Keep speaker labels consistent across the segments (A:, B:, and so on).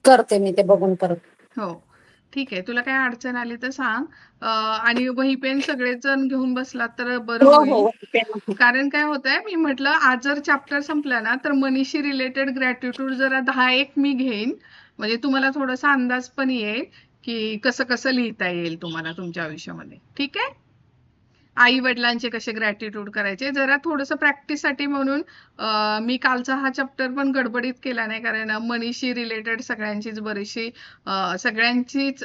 A: करते मी ते बघून परत.
B: हो. ठीक आहे. तुला काही अडचण आली तर सांग. आणि वही पेन सगळेच जण घेऊन बसलात तर बरं
A: हो
B: होईल.
A: हो पेन.
B: कारण काय होतंय, मी म्हटलं आज जर चॅप्टर संपला ना, तर मनीशी रिलेटेड ग्रॅटिट्यूड जरा 10-1 मी घेईन. म्हणजे तुम्हाला थोडासा अंदाज पण येईल, की कसं-कसं लिहिता येईल तुम्हाला तुमच्या आयुष्यामध्ये. ठीक आहे? आई वडिलांचे कसे ग्रॅटिट्यूड करायचे जरा थोडंसं प्रॅक्टिससाठी म्हणून मी कालचा हा चॅप्टर पण गडबडीत केला नाही कारण मनीशी रिलेटेड सगळ्यांचीच बरीचशी सगळ्यांचीच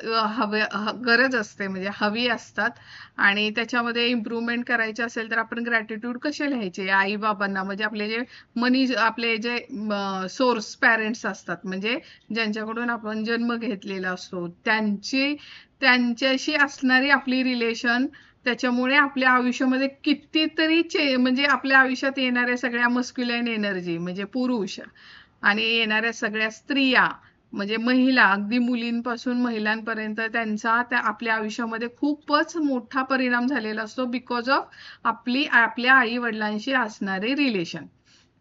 B: गरज असते म्हणजे हवी असतात आणि त्याच्यामध्ये इम्प्रूव्हमेंट करायचे असेल तर आपण ग्रॅटिट्यूड कसे लिहायचे आई बाबांना म्हणजे आपले जे आपले जे सोर्स पॅरेंट्स असतात म्हणजे ज्यांच्याकडून आपण जन्म घेतलेला असतो त्यांच्याशी असणारी आपली रिलेशन त्याच्यामुळे आपल्या आयुष्यामध्ये कितीतरी म्हणजे आपल्या आयुष्यात येणाऱ्या सगळ्या मस्क्युलाईन एनर्जी म्हणजे पुरुष आणि येणाऱ्या सगळ्या स्त्रिया म्हणजे महिला अगदी मुलींपासून महिलांपर्यंत त्यांचा त्या आपल्या आयुष्यामध्ये खूपच मोठा परिणाम झालेला असतो बिकॉज ऑफ आपल्या आई वडिलांशी असणारे रिलेशन.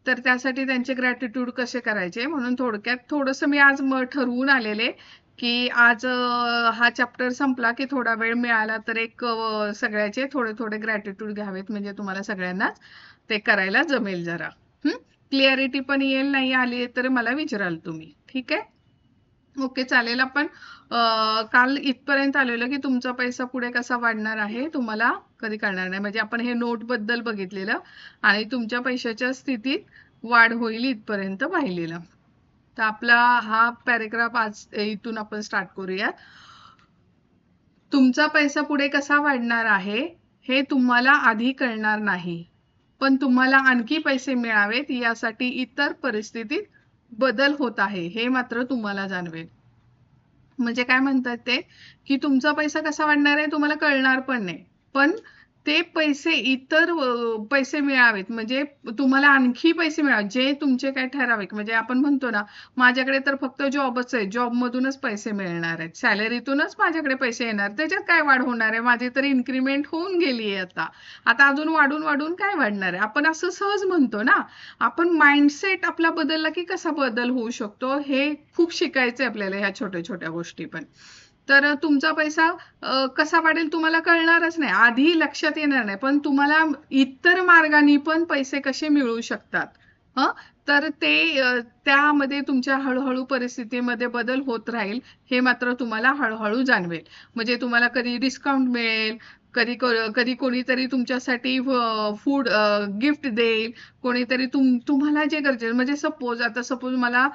B: तर त्यासाठी त्यांचे ग्रॅटिट्यूड कसे करायचे म्हणून थोडक्यात थोडंसं मी आज ठरवून आलेले की आज हा चॅप्टर संपला की थोडा वेळ मिळाला तर एक सगळ्याचे थोडे थोडे ग्रॅटिट्यूड घ्यावेत म्हणजे तुम्हाला सगळ्यांनाच ते करायला जमेल जरा. क्लिअरिटी पण येईल नाही आली तर मला विचाराल तुम्ही. ठीक आहे. ओके चालेल. आपण काल इथपर्यंत आलेलो की तुमचा पैसा पुढे कसा वाढणार आहे तुम्हाला कधी कळणार नाही म्हणजे आपण हे नोट बद्दल बघितलेलं आणि तुमच्या पैशाच्या स्थितीत वाढ होईल इथपर्यंत पाहिलेलं. तर आपला हा पॅरेग्राफ आज इथून आपण स्टार्ट करूया. तुमचा पैसा पुढे कसा वाढणार आहे हे तुम्हाला आधी कळणार नाही पण तुम्हाला आणखी पैसे मिळावेत यासाठी इतर परिस्थितीत बदल होत आहे हे मात्र तुम्हाला जाणवेल. म्हणजे काय म्हणतात ते की तुमचा पैसा कसा वाढणार आहे तुम्हाला कळणार पण नाही पण ते पैसे इतर पैसे मिळावेत म्हणजे तुम्हाला आणखी पैसे मिळावेत जे तुमचे काय ठराविक म्हणजे आपण म्हणतो ना माझ्याकडे तर फक्त जॉबच आहे जॉब मधूनच पैसे मिळणार आहेत सॅलरीतूनच माझ्याकडे पैसे येणार त्याच्यात काय वाढ होणार आहे माझी तर इन्क्रीमेंट होऊन गेली आहे आता आता अजून वाढून वाढून काय वाढणार आहे आपण असं सहज म्हणतो ना. आपण माइंडसेट आपला बदलला की कसा बदल होऊ शकतो हे खूप शिकायचंय आपल्याला ह्या छोट्या छोट्या गोष्टी पण. तर तुमचा पैसा कसा वाढेल तुम्हाला कळणारच नाही आधी लक्षात येणार नाही पण तुम्हाला इतर मार्गाने पण पैसे कसे मिळू शकतात तर ते त्यामध्ये तुमच्या हळूहळू परिस्थितीमध्ये बदल होत राहील हे मात्र तुम्हाला हळूहळू जाणवेल. म्हणजे तुम्हाला कधी डिस्काउंट मिळेल कधी कधी कोणीतरी तुमच्यासाठी फूड गिफ्ट देईल कोणीतरी तुम्हाला जे गरजेचं म्हणजे सपोज मला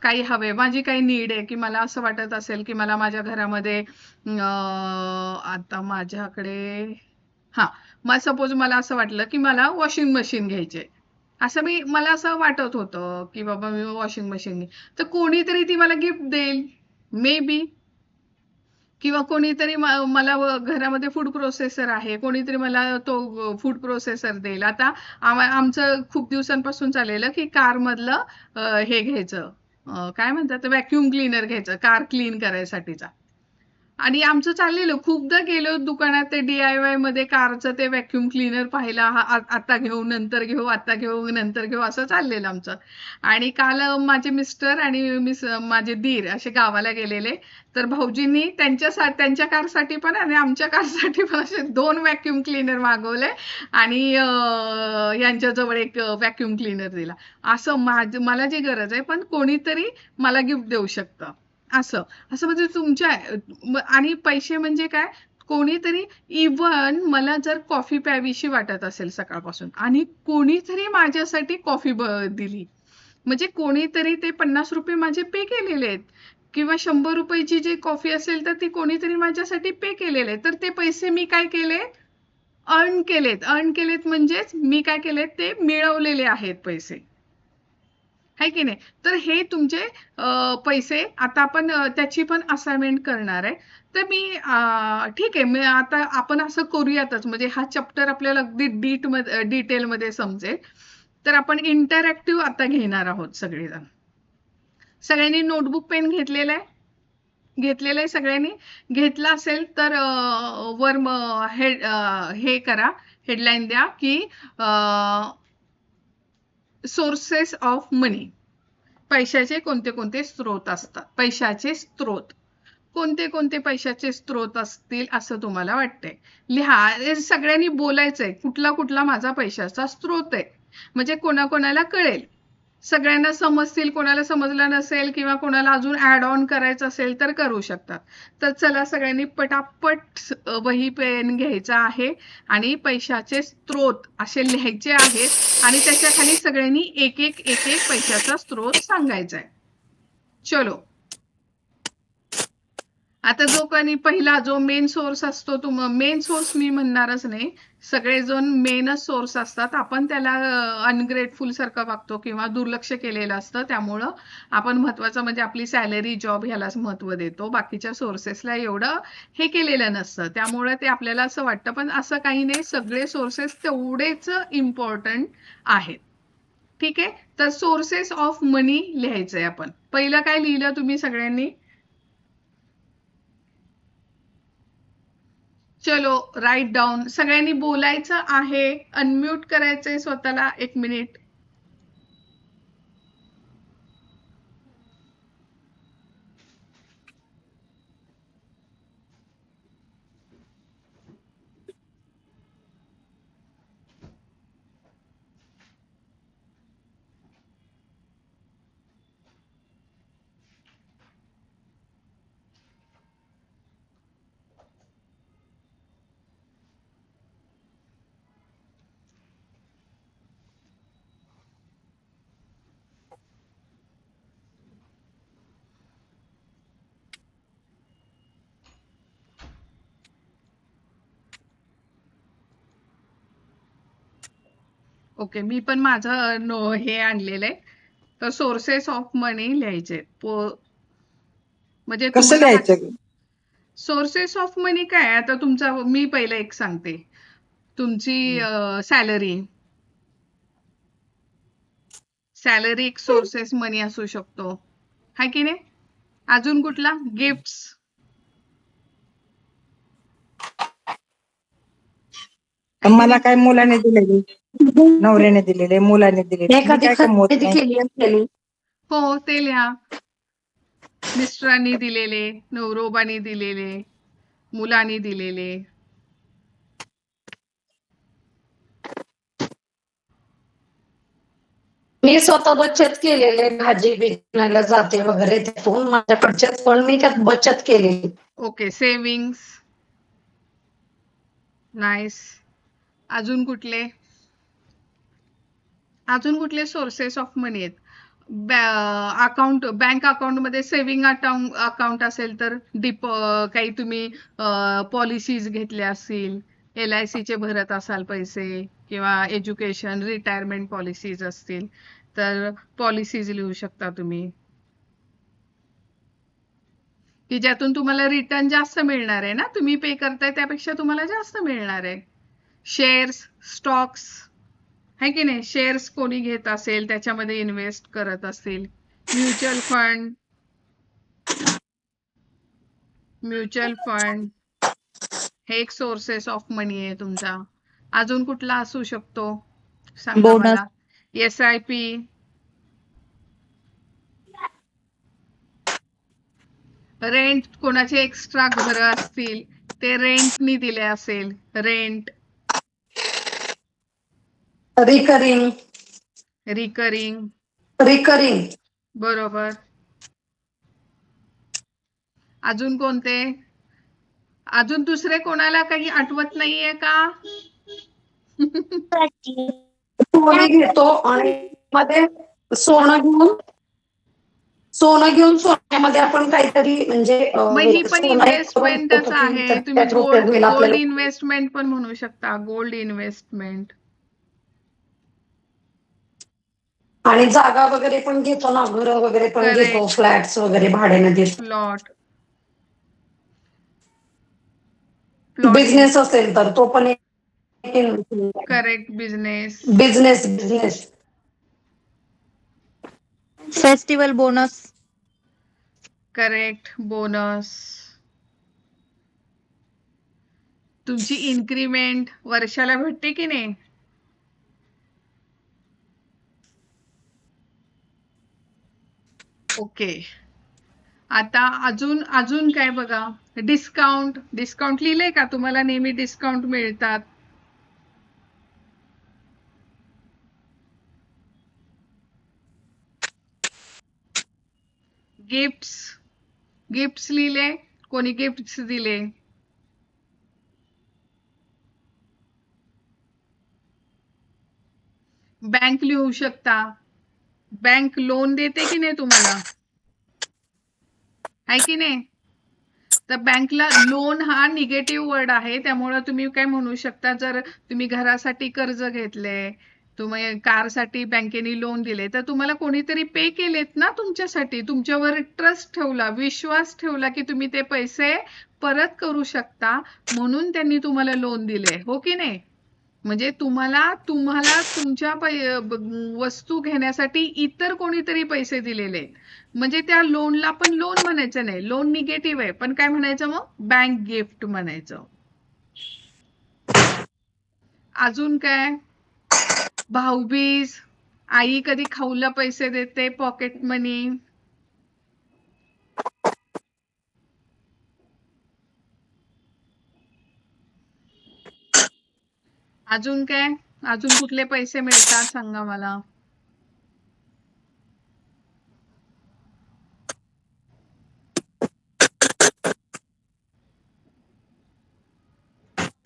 B: काही हवे माझी काही नीड आहे की मला असं वाटत असेल की मला माझ्या घरामध्ये आता माझ्याकडे हा मग सपोज मला असं वाटलं की मला वॉशिंग मशीन घ्यायचे असं मला असं वाटत होतं की बाबा मी वॉशिंग मशीन तर कोणीतरी ती मला गिफ्ट देईल मे बी किंवा कोणीतरी मला घरामध्ये फूड प्रोसेसर आहे कोणीतरी मला तो फूड प्रोसेसर देईल. आता आमचं खूप दिवसांपासून चाललेलं की कार मधलं हे घ्यायचं काय म्हणतात व्हॅक्युम क्लीनर घ्यायचं कार क्लीन करायसाठीचा आणि आमचं चाललेलं खूपदा गेलो दुकानात ते DIY मध्ये कारचं ते व्हॅक्युम क्लीनर पाहिला आता घेऊ नंतर घेऊ आता घेऊ नंतर घेऊ असं चाललेलं आमचं. आणि काल माझे मिस्टर आणि माझे दीर असे गावाला गेलेले तर भाऊजींनी त्यांच्या कारसाठी पण आणि आमच्या कारसाठी पण असे 2 व्हॅक्युम क्लीनर मागवले आणि यांच्याजवळ एक व्हॅक्युम क्लीनर दिला. असं मला जी गरज आहे पण कोणीतरी मला गिफ्ट देऊ शकतं असं असं म्हणजे तुमच्या आणि पैसे म्हणजे काय कोणीतरी इव्हन मला जर कॉफी प्यावीशी वाटत असेल सकाळपासून आणि कोणीतरी माझ्यासाठी कॉफी दिली म्हणजे कोणीतरी ते 50 रुपये माझे पे केलेले आहेत किंवा 100 रुपयाची जी कॉफी असेल तर ती कोणीतरी माझ्यासाठी पे केलेले तर ते पैसे मी काय केले अर्न केलेत म्हणजेच मी काय केलेत ते मिळवलेले आहेत पैसे है की नाही. तर हे तुमचे पैसे आता आपण त्याची पण असाइनमेंट करणार आहे तर मी ठीक आहे मी आता आपण असं करूयातच म्हणजे हा चॅप्टर आपल्याला अगदी डिटेलमध्ये समजेल तर आपण इंटरॅक्टिव्ह आता घेणार आहोत सगळेजण. सगळ्यांनी नोटबुक पेन घेतलेलं आहे सगळ्यांनी घेतला असेल तर वर हे करा हेडलाईन द्या की सोर्सेस ऑफ मनी पैशाचे कोणते कोणते स्रोत असतात, पैशाचे स्रोत कोणते कोणते पैशाचे स्रोत असतील असं तुम्हाला वाटतंय. लिहा, हे सगळ्यांनी बोलायचंय कुठला कुठला माझा पैशाचा स्रोत आहे, म्हणजे कोणाकोणाला कळेल, सगळ्यांना समजतील. कोणाला समजलं नसेल किंवा कोणाला अजून ऍड ऑन करायचं असेल तर करू शकतात. तर चला सगळ्यांनी पटापट वही पेन घ्यायचा आहे आणि पैशाचे स्रोत असे लिहायचे आहेत आणि त्याच्या खाली सगळ्यांनी एक एक एक एक पैशाचा स्रोत सांगायचा आहे. चलो, आता जो कोणी पहिला जो मेन सोर्स असतो, मेन सोर्स मी म्हणणारच नाही, सगळेजण मेनच सोर्स असतात, आपण त्याला अनग्रेटफुल सारखं वागतो किंवा दुर्लक्ष केलेलं असतं. त्यामुळं आपण महत्वाचं म्हणजे आपली सॅलरी, जॉब ह्यालाच महत्व देतो, बाकीच्या सोर्सेसला एवढं हे केलेलं नसतं. त्यामुळे ते आपल्याला असं वाटतं, पण असं काही नाही, सगळे सोर्सेस तेवढेच इम्पॉर्टंट आहेत. ठीक आहे, तर सोर्सेस ऑफ मनी लिहायचंय आपण. पहिलं काय लिहिलं तुम्ही सगळ्यांनी? चलो राईट डाऊन. सगळ्यांनी बोलायचं आहे, अनम्यूट करायचंय स्वतःला 1 मिनिट. ओके, मी पण माझं हे आणलेलं आहे. तर सोर्सेस ऑफ मनी लिहायचे, म्हणजे
A: कसं
B: तुम्हाला
A: लिहायचं?
B: सोर्सेस ऑफ मनी काय आता तुमचा, मी पहिलं एक सांगते. तुमची सॅलरी एक सोर्सेस मनी असू शकतो, हाय की नाही? अजून कुठला? गिफ्ट्स, हाय की
A: मला
B: नाही?
A: काय मुलाने दिलेले, नवऱ्याने दिलेले, मुलाने दिलेले, मी
C: एखादी
A: काय कमवत
C: खरेदी
A: नाही.
C: केली असलेली.
B: हो, ते लिहा. मिस्टरांनी दिलेले, नवरोबानी दिलेले, मुलांनी दिलेले.
C: मी स्वतः बचत केलेले, भाजी विकण्याला जाते वगैरे, त्यातून माझ्याकडचे पण मी त्यात बचत केलेली.
B: Okay, savings, nice. अजून कुठले? अजून कुठले सोर्सेस ऑफ मनी आहेत? अकाउंट, बँक अकाउंट मध्ये सेव्हिंग अकाउंट असेल तर काही तुम्ही पॉलिसीज घेतल्या असतील, LIC चे भरत असाल पैसे, किंवा एज्युकेशन, रिटायरमेंट पॉलिसीज असतील तर पॉलिसीज लिहू शकता तुम्ही, की ज्यातून तुम्हाला रिटर्न जास्त मिळणार आहे ना, तुम्ही पे करताय त्यापेक्षा तुम्हाला जास्त मिळणार आहे. शेअर्स, स्टॉक्स, है की नाही? शेअर्स कोणी घेत असेल त्याच्यामध्ये इन्व्हेस्ट करत असेल. म्युच्युअल फंड, हे एक सोर्सेस ऑफ मनी आहे तुमचा. अजून कुठला असू शकतो सांगा
D: बोनस.
B: मला? SIP, रेंट, कोणाचे एक्स्ट्रा घर असतील ते रेंटनी दिले असेल, रेंट.
C: रिकरिंग,
B: रिकरिंग, बरोबर. अजून कोणते? अजून दुसरे कोणाला काही आठवत नाहीये का?
C: सोने घेतो आणि मध्ये सोनं घेऊन सोन्यामध्ये आपण काहीतरी म्हणजे
B: मग ही पण
C: सोनं एक करून
B: इन्व्हेस्टमेंटच
C: ठेवतो की
B: आहे. तुम्ही
C: त्यात रुपये होईल
B: गोल्ड
C: आपल्याला.
B: इन्व्हेस्टमेंट पण म्हणू शकता, गोल्ड इन्व्हेस्टमेंट.
C: आणि जागा वगैरे पण घेतो ना, घर वगैरे पण घेतो,
B: करेक्ट,
C: फ्लॅट्स वगैरे भाड्याने देतो.
B: प्लॉट इन
C: बिझनेस असेल तर तो पण एक
B: correct, business.
C: Business.
D: Festival bonus.
B: Correct, bonus. तुमची इन्क्रीमेंट वर्षाला भेटते की नाही? ओके. आता अजून अजून काय बघा, डिस्काउंट. डिस्काउंट लिहिलंय का? तुम्हाला नेहमी डिस्काउंट मिळतात. गिफ्ट्स. गिफ्ट्स लिहिले. कोणी गिफ्ट्स दिले? बँक लिहू शकता. बँक लोन देते की नाही तुम्हाला? आहे की नाही? तर बँकला लोन हा निगेटिव्ह वर्ड आहे, त्यामुळे तुम्ही काय म्हणू शकता, जर तुम्ही घरासाठी कर्ज घेतले, तुम्ही कारसाठी बँकेने लोन दिले, तर तुम्हाला कोणीतरी पे केलेत ना तुमच्यासाठी, तुमच्यावर ट्रस्ट ठेवला, विश्वास ठेवला की तुम्ही ते पैसे परत करू शकता, म्हणून त्यांनी तुम्हाला लोन दिले, हो की नाही? म्हणजे तुम्हाला तुम्हाला तुमच्या वस्तू घेण्यासाठी इतर कोणीतरी पैसे दिलेले, म्हणजे त्या लोनला पण लोन म्हणायचं नाही, लोन निगेटिव्ह आहे, पण काय म्हणायचं मग? बँक गिफ्ट म्हणायचं. अजून काय? भाऊबीज. आई कधी खाऊला पैसे देते, पॉकेट मनी. अजून काय? अजून कुठले पैसे मिळतात सांगा मला.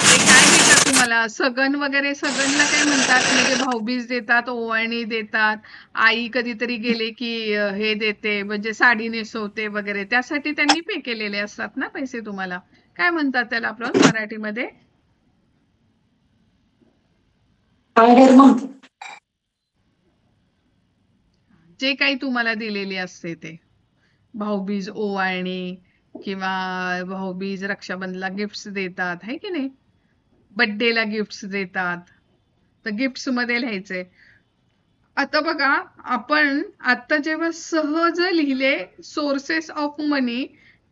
B: ते काय देतात तुम्हाला? सगन वगैरे. सगनला काय म्हणतात? म्हणजे भाऊबीज देतात, ओवाळणी देतात, आई कधीतरी गेले की हे देते, म्हणजे साडी नेसवते वगैरे, त्यासाठी त्यांनी पे केलेले असतात ना पैसे तुम्हाला. काय म्हणतात त्याला आपण मराठीमध्ये?
C: आहेर म्हणतो.
B: जे काही तुम्हाला दिलेली असते ते. भाऊबीज, ओवाळणी, किंवा भाऊबीज, रक्षाबंधनला गिफ्ट्स देतात, है की नाही? बर्थडेला गिफ्ट्स देतात, तर गिफ्ट्स मध्ये लिहायचे. आता बघा, आपण आता जेव्हा सहज लिहिले सोर्सेस ऑफ मनी,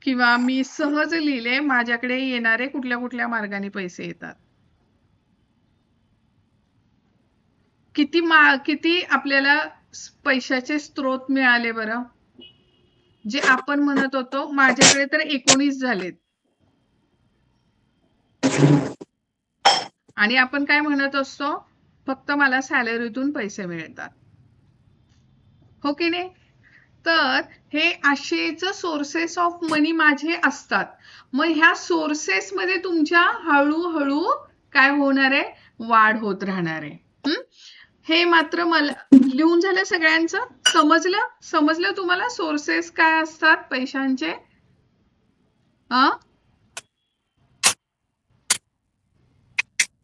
B: किंवा मी सहज लिहिले माझ्याकडे येणारे कुठल्या कुठल्या मार्गाने पैसे येतात, किती आपल्याला पैशाचे स्रोत मिळाले बरं? जे आपण म्हणत होतो माझ्याकडे तर 19 झालेत, आणि आपण काय म्हणत असतो? फक्त मला सॅलरीतून पैसे मिळतात, हो की नाही? तर हे असेच सोर्सेस ऑफ मनी माझे असतात. मग ह्या सोर्सेस मध्ये तुमच्या हळूहळू काय होणार आहे? वाढ होत राहणार आहे. हे मात्र मला लिहून झालं सगळ्यांचं? समजलं तुम्हाला सोर्सेस काय असतात पैशांचे?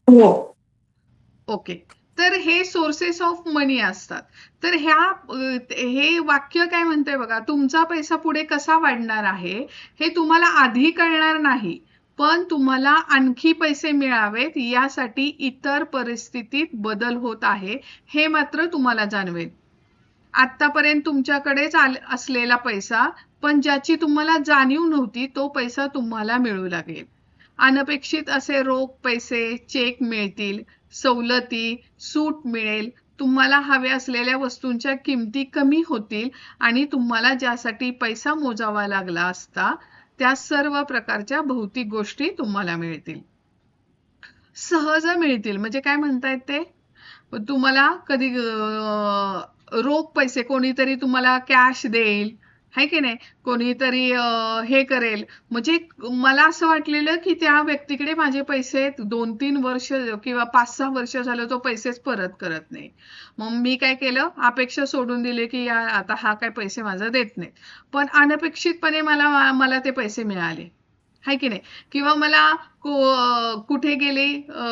C: हो.
B: ओके. तर हे सोर्सेस ऑफ मनी असतात. तर हे वाक्य काय म्हणतंय बघा, तुमचा पैसा पुढे कसा वाढणार आहे हे तुम्हाला आधी कळणार नाही, पण तुम्हाला आणखी पैसे मिळावेत यासाठी इतर परिस्थितीत बदल होत आहे हे मात्र तुम्हाला जाणवेल. आतापर्यंत तुमच्याकडेच असलेला पैसा, पण ज्याची तुम्हाला जाणीव नव्हती, तो पैसा तुम्हाला मिळू लागेल. अनपेक्षित असे रोख पैसे, चेक मिळतील, सवलती, सूट मिळेल, तुम्हाला हव्या असलेल्या वस्तूंच्या किमती कमी होतील, आणि तुम्हाला ज्यासाठी पैसा मोजावा लागला असता त्या सर्व प्रकारच्या भौतिक गोष्टी तुम्हाला मिळतील, सहज मिळतील. म्हणजे काय म्हणतायत ते? तुम्हाला कधी रोख पैसे कोणीतरी तुम्हाला कॅश देईल, है की नाही? कोणीतरी हे करेल. म्हणजे मला असं वाटलेलं की त्या व्यक्तीकडे माझे पैसे 2-3 वर्ष किंवा 5-6 वर्ष झालं तो पैसेच परत करत नाही. मग मी काय केलं? अपेक्षा सोडून दिले की आता हा काय पैसे माझा देत नाही. पण अनपेक्षितपणे मला ते पैसे मिळाले, है की नाही? किंवा मला कुठे गेले,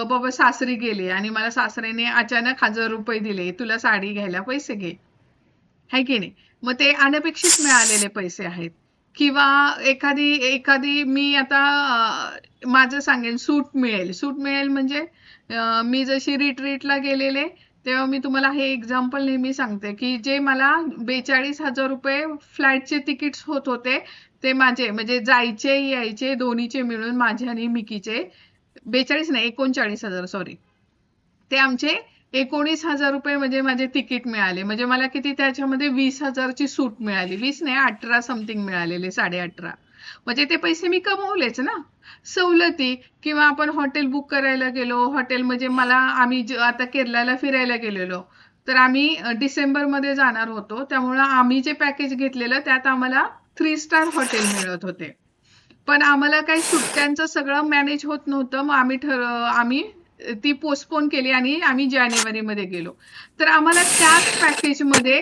B: बाबा सासरी गेले आणि मला सासऱ्याने अचानक 1000 रुपये दिले, तुला साडी घ्यायला पैसे घे, है की नाही? मग ते अनपेक्षित मिळालेले पैसे आहेत. किंवा एखादी मी आता माझं सांगेन, सूट मिळेल म्हणजे मी जशी रिट्रीटला गेलेले तेव्हा मी तुम्हाला हे एक्झाम्पल नेहमी सांगते की जे मला 42,000 रुपये फ्लाईटचे तिकीट्स होत होते, ते माझे म्हणजे जायचे यायचे दोन्हीचे मिळून माझे आणि मिकीचे 42 नाही 39,000 सॉरी, ते आमचे 19,000 रुपये म्हणजे माझे तिकीट मिळाले. म्हणजे मला किती त्याच्यामध्ये 20,000 ची सूट मिळाली. 20 नाही 18 समथिंग मिळालेले, 18.5. म्हणजे ते पैसे मी कमवलेच ना. सवलती किंवा आपण हॉटेल बुक करायला गेलो. हॉटेल म्हणजे आम्ही आता केरळला फिरायला गेलेलो. तर आम्ही डिसेंबरमध्ये जाणार होतो. त्यामुळे आम्ही जे पॅकेज घेतलेलं त्यात आम्हाला 3 स्टार हॉटेल मिळत होते. पण आम्हाला काही सुट्ट्यांचं सगळं मॅनेज होत नव्हतं. मग आम्ही ती पोस्टपोन केली आणि आम्ही जानेवारीमध्ये गेलो. तर आम्हाला त्याच पॅकेजमध्ये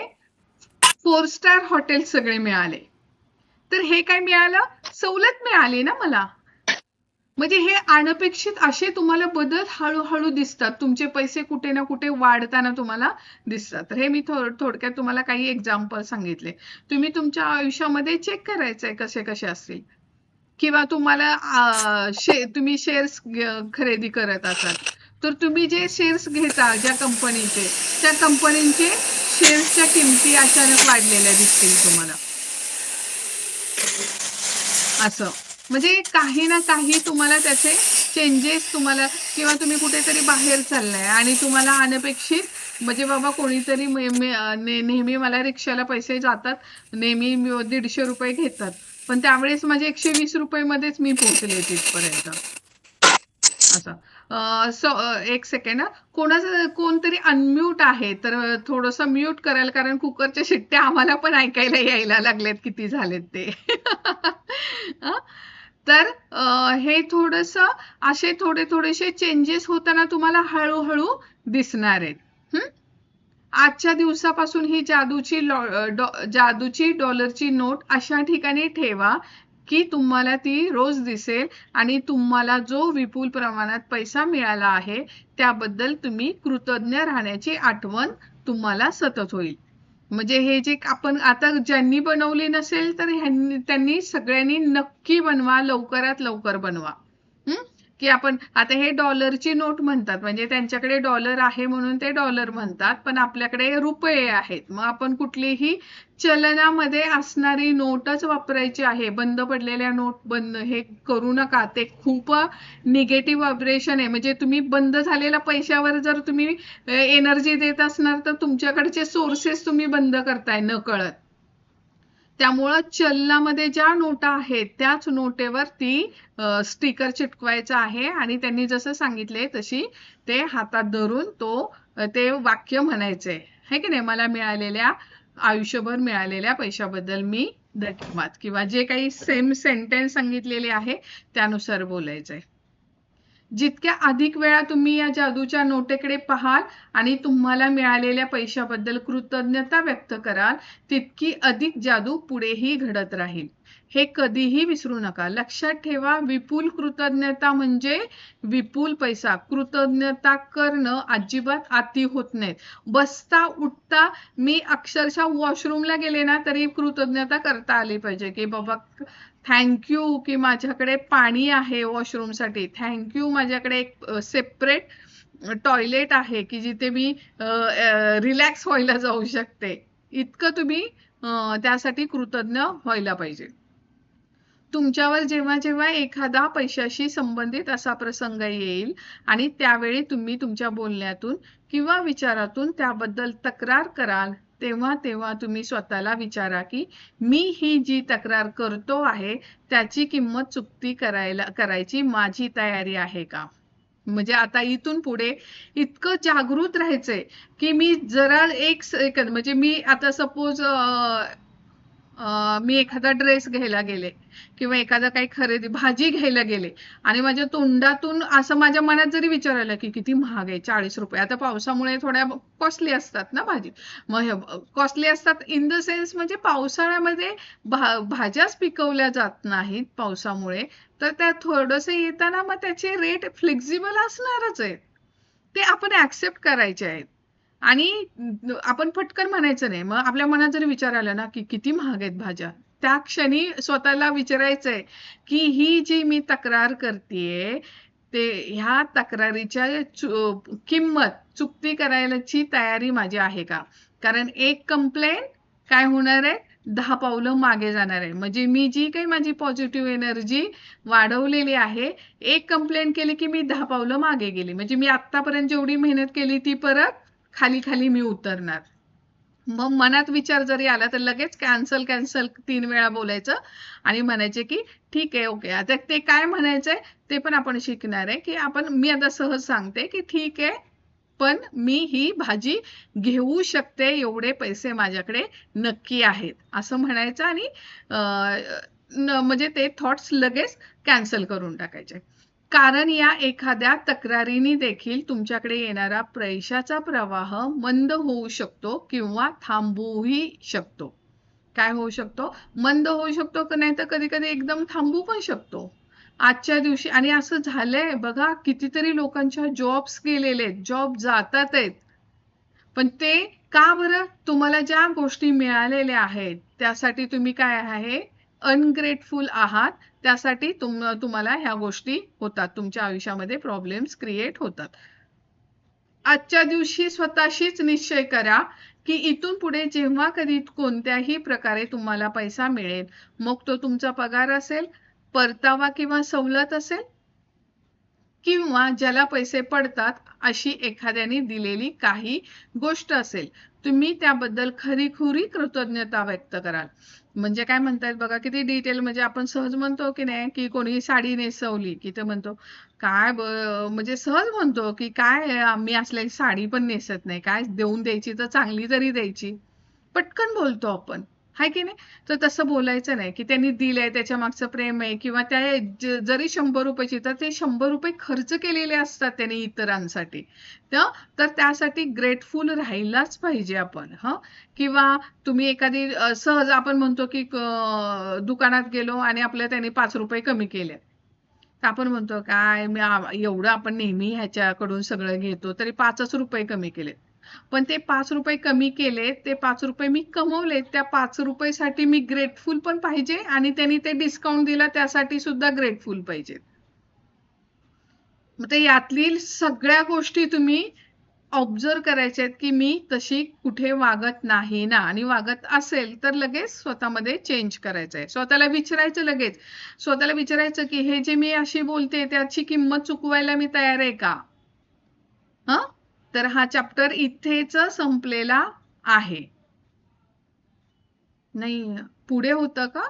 B: 4 स्टार हॉटेल सगळे मिळाले. तर हे काय मिळालं? सवलत मिळाली ना मला. म्हणजे हे अनपेक्षित असे तुम्हाला बदल हळूहळू दिसतात. तुमचे पैसे कुठे ना कुठे वाढताना तुम्हाला दिसतात. तर हे मी थोडक्यात तुम्हाला काही एक्झाम्पल सांगितले. तुम्ही तुमच्या आयुष्यामध्ये चेक करायचंय कसे कसे असतील. किंवा तुम्ही शेअर्स खरेदी करत असाल तर तुम्ही जे शेअर्स घेता ज्या कंपनीचे त्या कंपनीचे शेअर्सच्या किमती अचानक वाढलेल्या दिसतील तुम्हाला. असं म्हणजे काही ना काही तुम्हाला त्याचे चेंजेस तुम्हाला किंवा तुम्ही कुठेतरी बाहेर चाललाय आणि तुम्हाला अनपेक्षित म्हणजे बाबा कोणीतरी नेहमी मला रिक्षाला पैसे जातात, नेहमी 150 रुपये घेतात, पण त्यावेळेस माझे 120 रुपये मध्येच मी पोहोचले तिथपर्यंत. असं एक सेकंड कोणतरी अनम्यूट आहे तर थोडस म्यूट कराल कारण कुकरच्या शिट्ट्या आम्हाला पण ऐकायला यायला लागल्यात किती झालेत ते. तर हे थोडस असे थोडेसे चेंजेस होताना तुम्हाला हळूहळू दिसणार आहेत. आजच्या दिवसापासून ही जादूची डॉलरची नोट अशा ठिकाणी ठेवा की तुम्हाला ती रोज दिसेल आणि तुम्हाला जो विपुल प्रमाणात पैसा मिळाला आहे त्याबद्दल तुम्ही कृतज्ञ राहण्याची आठवण तुम्हाला सतत होईल. म्हणजे हे जे आपण आता ज्यांनी बनवली नसेल तर त्यांनी सगळ्यांनी नक्की बनवा, लवकरात लवकर बनवा. की आपण आता हे डॉलरची नोट म्हणतात म्हणजे त्यांच्याकडे डॉलर आहे म्हणून ते डॉलर म्हणतात, पण आपल्याकडे रुपये आहेत. मग आपण कुठलीही चलनामध्ये असणारी नोटच वापरायची आहे. बंद पडलेल्या नोट हे करू नका, ते खूप निगेटिव्ह व्हायब्रेशन आहे. म्हणजे तुम्ही बंद झालेल्या पैशावर जर तुम्ही एनर्जी देत असणार तर तुमच्याकडचे सोर्सेस तुम्ही बंद करताय न कळत. त्यामुळं चलनामध्ये ज्या नोटा आहेत त्याच नोटेवर ती स्टिकर चिटकवायचा आहे आणि त्यांनी जसं सांगितले तशी ते हातात धरून ते वाक्य म्हणायचंय है की नाही. मला आयुष्यभर मिळालेल्या पैशाबद्दल मी धन्यवाद किंवा जे काही सेम सेंटेन्स सांगितलेले आहे त्यानुसार बोलायचंय. जितक्या अधिक वेळा तुम्ही या जादूच्या नोटेकडे पाहाल आणि तुम्हाला मिळालेल्या पैशाबद्दल कृतज्ञता व्यक्त कराल तितकी अधिक जादू पुढेही घडत राहील. हे कधीही विसरू नका. लक्षात ठेवा, विपुल कृतज्ञता म्हणजे विपुल पैसा. कृतज्ञता करणं अजिबात अति होत नाहीत. बसता उठता मी अक्षरशः वॉशरूमला गेले ना तरी कृतज्ञता करता आली पाहिजे की बाबा थँक्यू की माझ्याकडे पाणी आहे वॉशरूमसाठी, थँक्यू माझ्याकडे एक सेपरेट टॉयलेट आहे की जिथे मी रिलॅक्स व्हायला जाऊ शकते. इतकं तुम्ही त्यासाठी कृतज्ञ व्हायला पाहिजे. तुमच्यावर जेव्हा जेव्हा एखादा पैशाशी संबंधित असा प्रसंग येईल आणि त्यावेळी तुम्ही तुमच्या बोलण्यातून किंवा विचारातून त्याबद्दल तक्रार कराल तेव्हा तुम्ही स्वतःला विचारा की मी ही जी तक्रार करतो आहे त्याची किंमत चुकती करायची माझी तयारी आहे का. म्हणजे आता इथून पुढे इतकं जागृत राहायचंय की मी जरा एक सेकंद म्हणजे मी आता सपोज मी एखादा ड्रेस घ्यायला गेले किंवा एखादा काही भाजी घ्यायला गेले आणि माझ्या तोंडातून असं माझ्या मनात जरी विचारायला की किती महाग आहे 40 रुपये. आता पावसामुळे थोड्या कॉस्टली असतात ना भाजी, मग कॉस्टली असतात इन द सेन्स म्हणजे पावसाळ्यामध्ये भाज्याच पिकवल्या जात नाहीत पावसामुळे, तर त्या थोडंसं येताना मग त्याचे रेट फ्लेक्झिबल असणारच आहेत. ते आपण ऍक्सेप्ट करायचे आहेत आणि आपण पटकन म्हणायचं नाही. मग आपल्या मनात जरी विचार आला ना की किती महाग आहेत भाज्या, त्या क्षणी स्वतःला विचारायचंय की ही जी मी तक्रार करतेय ते ह्या तक्रारीच्या किंमत चुकती करायची तयारी माझी आहे का. कारण एक कंप्लेंट काय होणार आहे, 10 पावलं मागे जाणार आहे. म्हणजे मी जी काही माझी पॉझिटिव्ह एनर्जी वाढवलेली आहे, एक कंप्लेंट केली की मी 10 पावलं मागे गेली. म्हणजे मी आतापर्यंत जेवढी मेहनत केली ती परत खाली खाली मी उतरणार. मग मनात विचार जरी आला तर लगेच कॅन्सल कॅन्सल 3 वेळा बोलायचं आणि म्हणायचे की ठीक आहे, ओके. आता ते काय म्हणायचंय ते पण आपण शिकणार आहे, की मी आता सहज सांगते की ठीक आहे, पण मी ही भाजी घेऊ शकते, एवढे पैसे माझ्याकडे नक्की आहेत, असं म्हणायचं. आणि म्हणजे ते थॉट्स लगेच कॅन्सल करून टाकायचे. कारण या एखाद्या तक्रारीने देखील तुमच्याकडे येणारा पैशाचा प्रवाह मंद होऊ शकतो किंवा थांबूही शकतो. काय होऊ शकतो? मंद होऊ शकतो, की नाही तर कधी कधी एकदम थांबू पण शकतो आजच्या दिवशी. आणि असं झालंय बघा, कितीतरी लोकांच्या जॉब्स गेलेले आहेत, जॉब जातात आहेत. पण ते का बरं? तुम्हाला ज्या गोष्टी मिळालेल्या आहेत त्यासाठी तुम्ही काय आहे, अनग्रेटफुल आहात. त्यासाठी तुम्हाला ह्या गोष्टी होतात, तुमच्या आयुष्यामध्ये प्रॉब्लेम्स क्रिएट होतात. आजच्या दिवशी स्वतःशीच निश्चय करा की इथून पुढे जेव्हा कधी कोणत्याही प्रकारे तुम्हाला पैसा मिळेल, मग तो तुमचा पगार असेल, परतावा किंवा सवलत असेल, किंवा ज्याला पैसे पडतात अशी एखाद्याने दिलेली काही गोष्ट असेल, तुम्ही त्याबद्दल खरीखुरी कृतज्ञता व्यक्त कराल. म्हणजे काय म्हणतात बघा, किती डिटेल. म्हणजे आपण सहज म्हणतो की नाही, की कोणी साडी नेसवली की ते म्हणतो काय म्हणजे सहज म्हणतो की काय आम्ही असल्या साडी पण नेसत नाही, काय देऊन द्यायची तर चांगली तरी द्यायची, पटकन बोलतो आपण, हाय की नाही? तर तसं बोलायचं नाही की त्यांनी दिलंय त्याच्या मागचं प्रेम आहे, किंवा त्या जरी 100 रुपयाची, तर ते 100 रुपये खर्च केलेले असतात त्यांनी इतरांसाठी. तर त्यासाठी ग्रेटफुल राहायलाच पाहिजे आपण. किंवा तुम्ही एखादी सहज आपण म्हणतो की दुकानात गेलो आणि आपल्या त्यांनी 5 रुपये कमी केले, तर आपण म्हणतो काय एवढं आपण नेहमी ह्याच्याकडून सगळं घेतो, तरी 5च रुपये कमी केले. पण ते 5 रुपये कमी केले, ते 5 रुपये मी कमवले, त्या 5 रुपयासाठी मी ग्रेटफुल पण पाहिजे, आणि त्यांनी ते डिस्काउंट दिला त्यासाठी सुद्धा ग्रेटफुल पाहिजे. मग ते यातली सगळ्या गोष्टी तुम्ही ऑब्झर्व करायच्या आहेत की मी तशी कुठे वागत नाही ना, आणि वागत असेल तर लगेच स्वतःमध्ये चेंज करायचं आहे. स्वतःला विचारायचं, लगेच स्वतःला विचारायचं की हे जे मी अशी बोलते त्याची किंमत चुकवायला मी तयार आहे का? तर हा चॅप्टर इथेच संपलेला आहे. नाही, पुढे होतं का?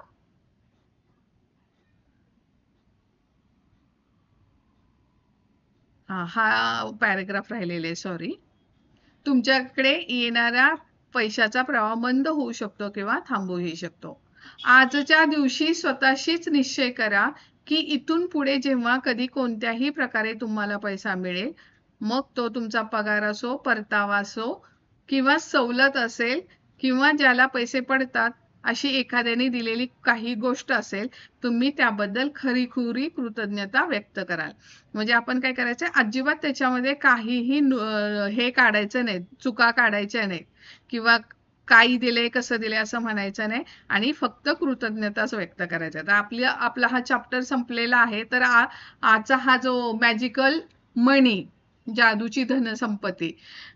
B: हा पॅराग्राफ राहिलेले, सॉरी. तुमच्याकडे येणारा पैशाचा प्रवाह मंद होऊ शकतो किंवा थांबूही शकतो. आजच्या दिवशी स्वतःशीच निश्चय करा की इथून पुढे जेव्हा कधी कोणत्याही प्रकारे तुम्हाला पैसा मिळेल, मग तो तुमचा पगार असो, परतावा असो, किंवा सवलत असेल, किंवा ज्याला पैसे पडतात अशी एखाद्याने दिलेली काही गोष्ट असेल, तुम्ही त्याबद्दल खरीखुरी कृतज्ञता व्यक्त कराल. म्हणजे आपण काय करायचं, अजिबात त्याच्यामध्ये काहीही हे काढायचं नाही, चुका काढायच्या नाही, किंवा काही दिले कसं दिले असं म्हणायचं नाही, आणि फक्त कृतज्ञताच व्यक्त करायचं. तर आपला हा चॅप्टर संपलेला आहे. तर आजचा हा जो मॅजिकल मनी, जादूची धनसंपत्ती,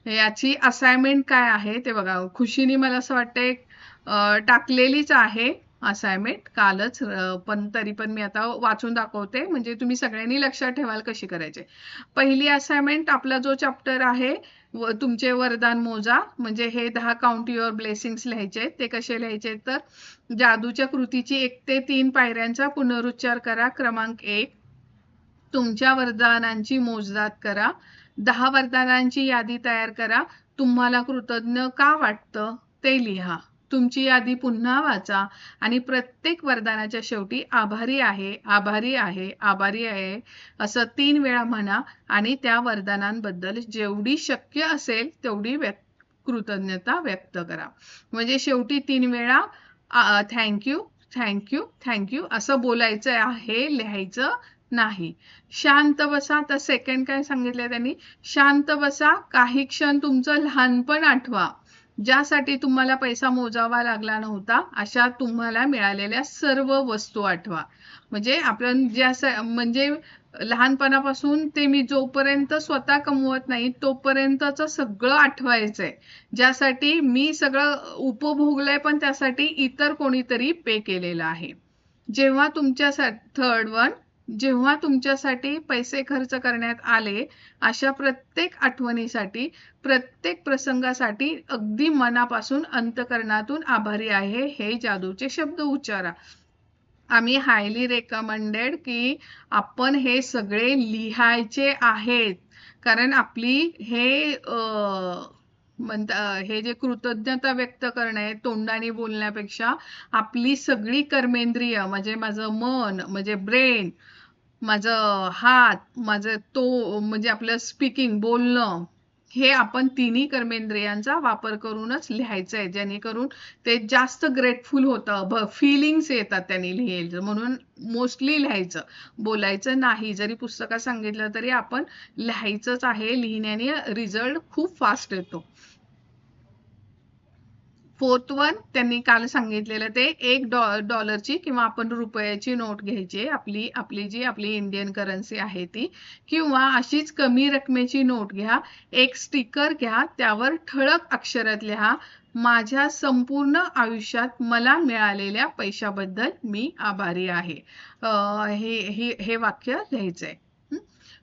B: याची असाइनमेंट काय आहे ते बघा. खुशीने मला असं वाटतंय टाकलेलीच आहे असाइनमेंट कालच, पण तरी पण मी आता वाचून दाखवते, म्हणजे तुम्ही सगळ्यांनी लक्षात ठेवाल कशी करायचे. पहिली असाइनमेंट, आपला जो चॅप्टर आहे तुमचे वरदान मोजा, म्हणजे हे 10 काउंट युअर ब्लेसिंग्स लिहायचे. ते कसे लिहायचे, तर जादूच्या कृतीची 1 ते 3 पायऱ्यांचा पुनरुच्चार करा. क्रमांक 1, तुमच्या वरदानांची मोजदाद करा. 10 वरदानांची यादी तयार करा. तुम्हाला कृतज्ञ का वाटतं ते लिहा. तुमची यादी पुन्हा वाचा आणि प्रत्येक वरदानाच्या शेवटी आभारी आहे, आभारी आहे, आभारी आहे असं 3 वेळा म्हणा, आणि त्या वरदानांबद्दल जेवढी शक्य असेल तेवढी कृतज्ञता व्यक्त करा. म्हणजे शेवटी 3 वेळा थँक्यू, थँक्यू, थँक्यू असं बोलायचं आहे, लिहायचं नाही. शांत बसा. तर सेकंड काय सांगितलं त्यांनी, शांत बसा, काही क्षण तुमचं लहानपण आठवा, ज्यासाठी तुम्हाला पैसा मोजावा लागला नव्हता, अशा तुम्हाला मिळालेल्या सर्व वस्तू आठवा. म्हणजे आपण म्हणजे लहानपणापासून ते मी जोपर्यंत स्वतः कमवत नाही तोपर्यंतच सगळं आठवायचंय, ज्यासाठी मी सगळं उपभोगलंय, पण त्यासाठी इतर कोणीतरी पे केलेलं आहे. जेव्हा तुमच्या थर्ड वन, जेव्हा तुमच्यासाठी पैसे खर्च करण्यात आले, अशा प्रत्येक आठवणीसाठी, प्रत्येक प्रसंगासाठी अगदी मनापासून अंतःकरणातून आभारी आहे, हे जादूचे शब्द उच्चारा. आम्ही हायली रेकमेंडेड की आपण हे सगळे लिहायचे आहेत. कारण आपली हे हे जे कृतज्ञता व्यक्त करणं आहे तोंडाने बोलण्यापेक्षा, आपली सगळी कर्मेंद्रिय म्हणजे माझं मन, म्हणजे ब्रेन, माझं हात, माझं तो म्हणजे आपलं स्पीकिंग, बोलणं, हे आपण तिन्ही कर्मेंद्रियांचा वापर करूनच लिहायचं आहे, जेणेकरून ते जास्त ग्रेटफुल होतं, फिलिंग्स येतात त्यांनी लिहायचं. म्हणून मोस्टली लिहायचं, बोलायचं नाही. जरी पुस्तकात सांगितलं तरी आपण लिहायचंच आहे. लिहिण्याने रिझल्ट खूप फास्ट येतो. फोर्थ वन त्यांनी काल सांगितलेलं ते $1 किंवा आपण रुपयाची नोट घ्यायची, आपली इंडियन करन्सी आहे ती, किंवा अशीच कमी रकमेची नोट घ्या, एक स्टिकर घ्या, त्यावर ठळक अक्षरात लिहा, माझ्या संपूर्ण आयुष्यात मला मिळालेल्या पैशाबद्दल मी आभारी आहे. हे वाक्य लिहायचंय.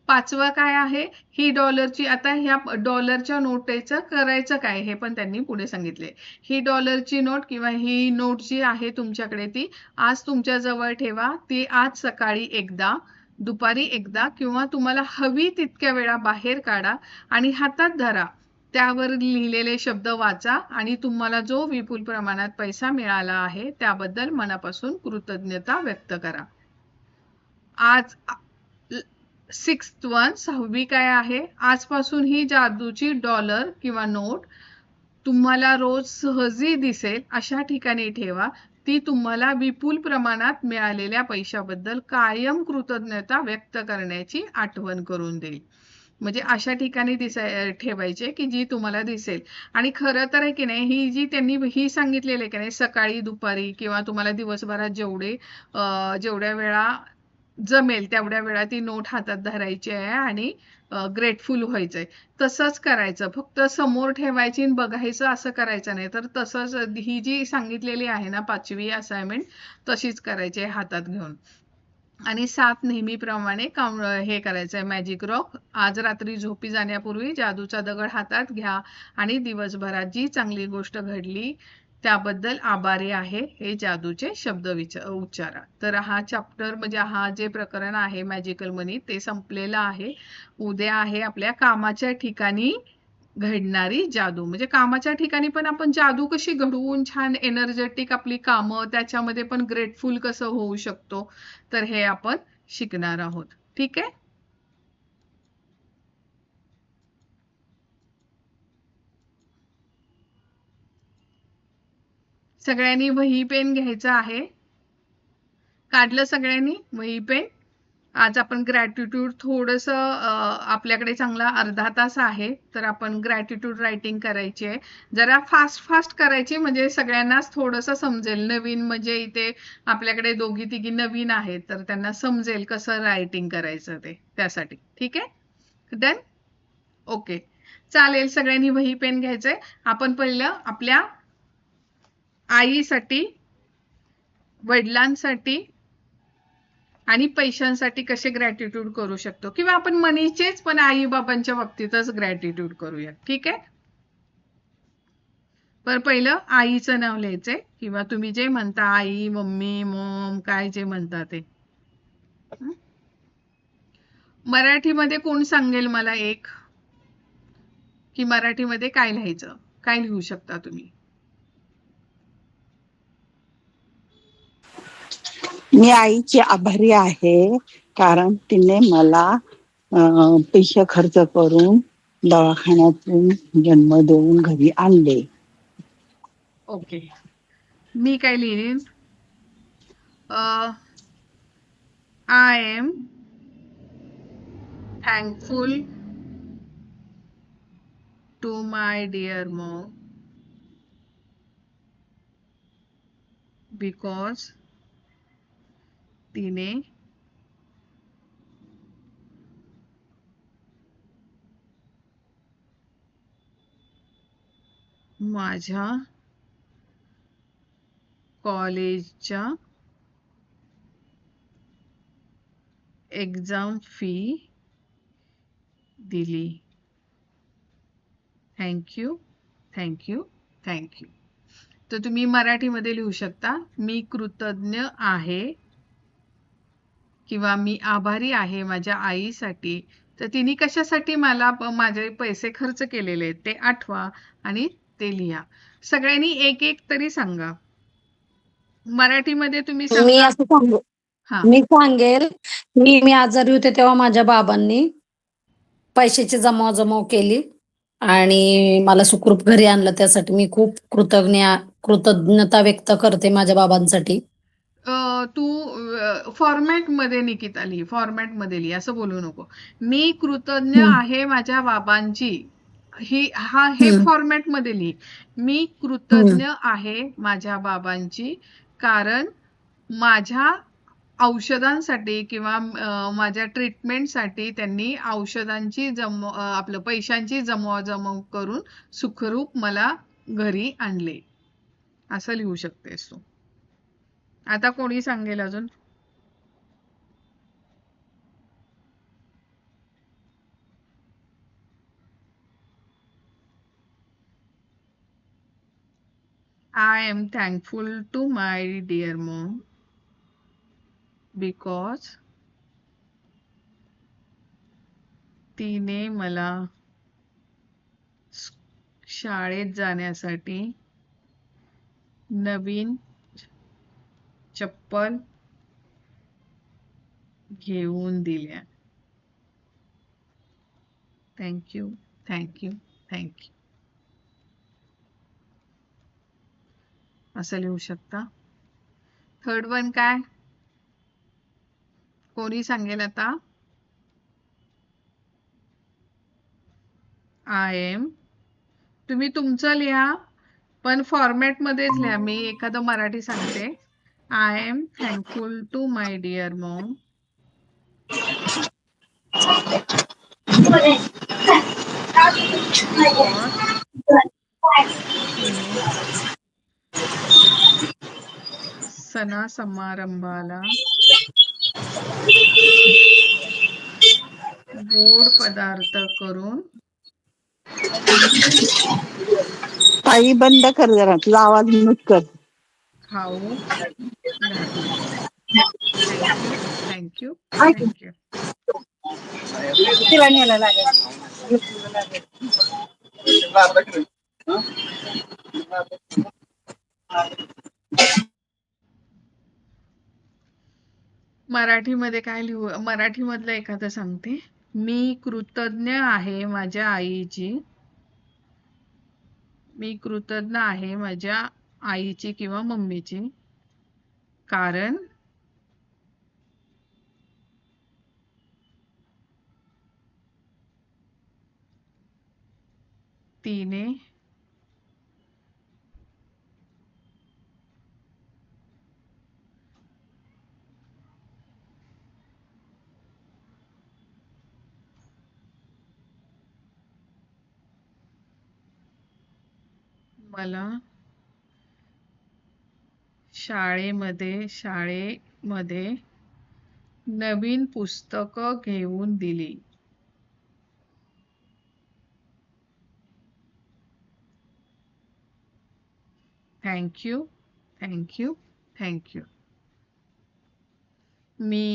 B: पाचवं काय आहे, ही डॉलरची, आता ह्या डॉलरच्या नोटेचं करायचं काय हे पण त्यांनी पुढे सांगितले. ही डॉलरची नोट किंवा ही नोट जी आहे तुमच्याकडे, ती आज तुमच्या जवळ ठेवा. ती आज सकाळी एकदा, दुपारी एकदा किंवा तुम्हाला हवी तितक्या वेळा बाहेर काढा आणि हातात धरा. त्यावर लिहिलेले शब्द वाचा आणि तुम्हाला जो विपुल प्रमाणात पैसा मिळाला आहे त्याबद्दल मनापासून कृतज्ञता व्यक्त करा. आज सिक्स्थ वन, 6वी काय आहे, आजपासून ही जादूची डॉलर किंवा नोट तुम्हाला रोज सहजी दिसेल अशा ठिकाणी ठेवा. ती तुम्हाला विपुल प्रमाणात मिळालेल्या पैशाबद्दल कायम कृतज्ञता व्यक्त करण्याची आठवण करून देईल. म्हणजे अशा ठिकाणी ठेवायचे की जी तुम्हाला दिसेल. आणि खरं तर आहे की नाही, ही जी त्यांनी ही सांगितलेली आहे की नाही, सकाळी, दुपारी किंवा तुम्हाला दिवसभरात जेवढ्या वेळा जमेल तेवढ्या वेळा ती नोट हातात धरायची आहे आणि ग्रेटफुल व्हायचंय. तसंच करायचं, फक्त समोर ठेवायची आणि बघायचं असं करायचं नाही. तर तसंच ही जी सांगितलेली आहे ना 5वी असाइनमेंट, तशीच करायची आहे हातात घेऊन. आणि 7 नेहमीप्रमाणे हे करायचंय, मॅजिक रॉक. आज रात्री झोपी जाण्यापूर्वी जादूचा दगड हातात घ्या आणि दिवसभरात जी चांगली गोष्ट घडली त्याबद्दल आभारी आहे, हे जादूचे शब्द उच्चारा. तर हा चॅप्टर म्हणजे हा जे प्रकरण आहे मॅजिकल मनी ते संपलेलं आहे. उद्या आहे आपल्या कामाच्या ठिकाणी घडणारी जादू. म्हणजे कामाच्या ठिकाणी पण आपण जादू कशी घडवून छान एनर्जेटिक आपली कामं, त्याच्यामध्ये पण ग्रेटफुल कसं होऊ शकतो, तर हे आपण शिकणार आहोत. ठीक आहे. सगळ्यांनी वही पेन घ्यायचं आहे. काढलं सगळ्यांनी वही पेन? आज आपण ग्रॅटिट्यूड थोडंसं, आपल्याकडे चांगला अर्धा तास आहे, तर आपण ग्रॅटिट्यूड रायटिंग करायची आहे. जरा फास्ट करायची, म्हणजे सगळ्यांनाच थोडंसं समजेल. नवीन म्हणजे इथे आपल्याकडे दोघी तिघी नवीन आहेत, तर त्यांना समजेल कसं रायटिंग करायचं ते, त्यासाठी. ठीक आहे, डन? ओके, चालेल. सगळ्यांनी वही पेन घ्यायचंय. आपण पहिलं आपल्या आईसाठी, वडिलांसाठी आणि पैशांसाठी कसे ग्रॅटिट्यूड करू शकतो, किंवा आपण मनीचेच पण आई बाबांच्या बाबतीतच ग्रॅटिट्यूड करूया. ठीक आहे. पण पहिलं आईचं नाव लिहायचंय, किंवा तुम्ही जे म्हणता आई, मम्मी, मॉम, काय जे म्हणता ते. मराठीमध्ये कोण सांगेल मला एक, की मराठीमध्ये काय लिहायचं, काय लिहू शकता तुम्ही?
E: मी आईची आभारी आहे, कारण तिने मला पैसे खर्च करून दवाखान्यातून जन्म देऊन घरी आणले.
B: ओके, मी काय लिहिन, I am thankful to my dear mom because तिने माझ्या कॉलेजच्या एक्झाम फी दिली. Thank you, thank you, thank you. तर तुम्ही मराठीमध्ये लिहू शकता, मी कृतज्ञ आहे किंवा मी आभारी आहे माझ्या आईसाठी. तर तिने कशासाठी मला माझे पैसे खर्च केलेले आहेत ते आठवा आणि ते लिहा. सगळ्यांनी एक एक तरी सांगा. मराठीमध्ये तुम्ही
C: मी
B: सांगा.
C: असं सांगू
B: हा.
C: मी सांगेल, मी आजारी होते तेव्हा माझ्या बाबांनी पैशाची जमवाजमव केली आणि मला सुखरूप घरी आणलं. त्यासाठी मी खूप कृतज्ञता व्यक्त करते माझ्या बाबांसाठी.
B: तू फॉर्मॅट मध्ये निकिता लिही, फॉर्मॅट मध्ये लिही, असं बोलू नको. मी कृतज्ञ
C: हम्म,
B: आहे माझ्या बाबांची. हे
C: हम्म,
B: फॉर्मॅट मध्ये लिही. मी
C: हम्म.
B: कृतज्ञ आहे माझ्या बाबांची, कारण माझ्या औषधांसाठी किंवा माझ्या ट्रीटमेंटसाठी त्यांनी आपलं पैशांची जमवाजमव करून सुखरूप मला घरी आणले. असं लिहू शकतेस तू. आता कोणी सांगेल अजून? I am thankful to my dear mom because तिने मला शाळेत जाण्यासाठी नवीन चप्पल घेऊन दिल्या. Thank you, thank you, thank you. असं लिहू शकता. थर्ड वन काय? कोणी सांगेल आता? I am. तुम्ही तुमचं लिहा, पण फॉर्मॅट मध्येच लिहा. मी एखादं मराठी सांगते. I am thankful to my dear mom because तिने सणासमारंभाला गोड पदार्थ करून
E: आई बंद कर जरा, तुझा आवाज म्यूट कर.
B: खाऊ घातले. Thank you, thank you, thank you.
A: तिला न्यायला लागेल.
B: मराठीमध्ये काय लिहू? मराठीमधलं एखादं सांगते. मी कृतज्ञ आहे माझ्या आईची. मी कृतज्ञ आहे माझ्या आईची किंवा मम्मीची, कारण तिने मला शाळेमध्ये नवीन पुस्तकं घेऊन दिली. Thank you, thank you, thank you. मी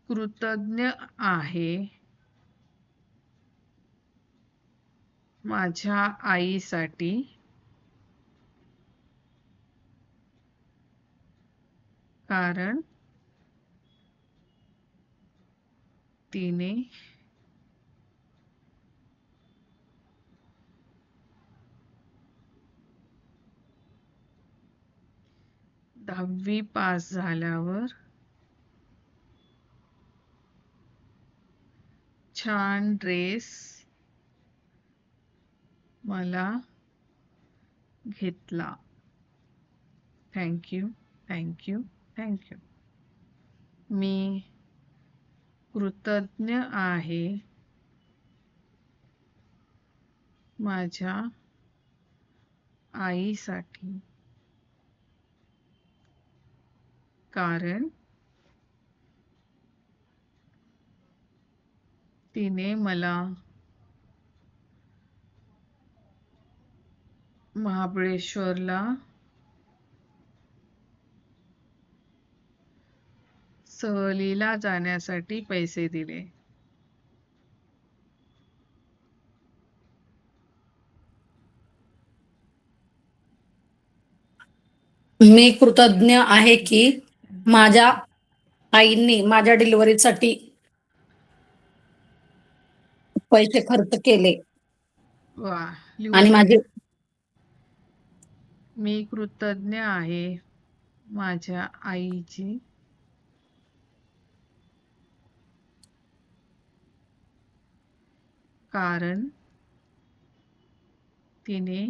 B: कृतज्ञ आहे माझ्या आईसाठी, कारण तिने दहावी पास झाल्यावर छान ड्रेस मला घेतला. Thank you, thank you, thank you. मी कृतज्ञ आहे माझ्या आईसाठी, कारण तिने मला महाबळेश्वरला सहलीला जाण्यासाठी पैसे दिले.
C: मी कृतज्ञ आहे की माझ्या आईंनी माझ्या डिलिव्हरीसाठी पैसे खर्च केले
B: वा,
C: आणि
B: लिहून
C: माझे
B: घ्या. मी कृतज्ञ आहे माझ्या आईची कारण तिने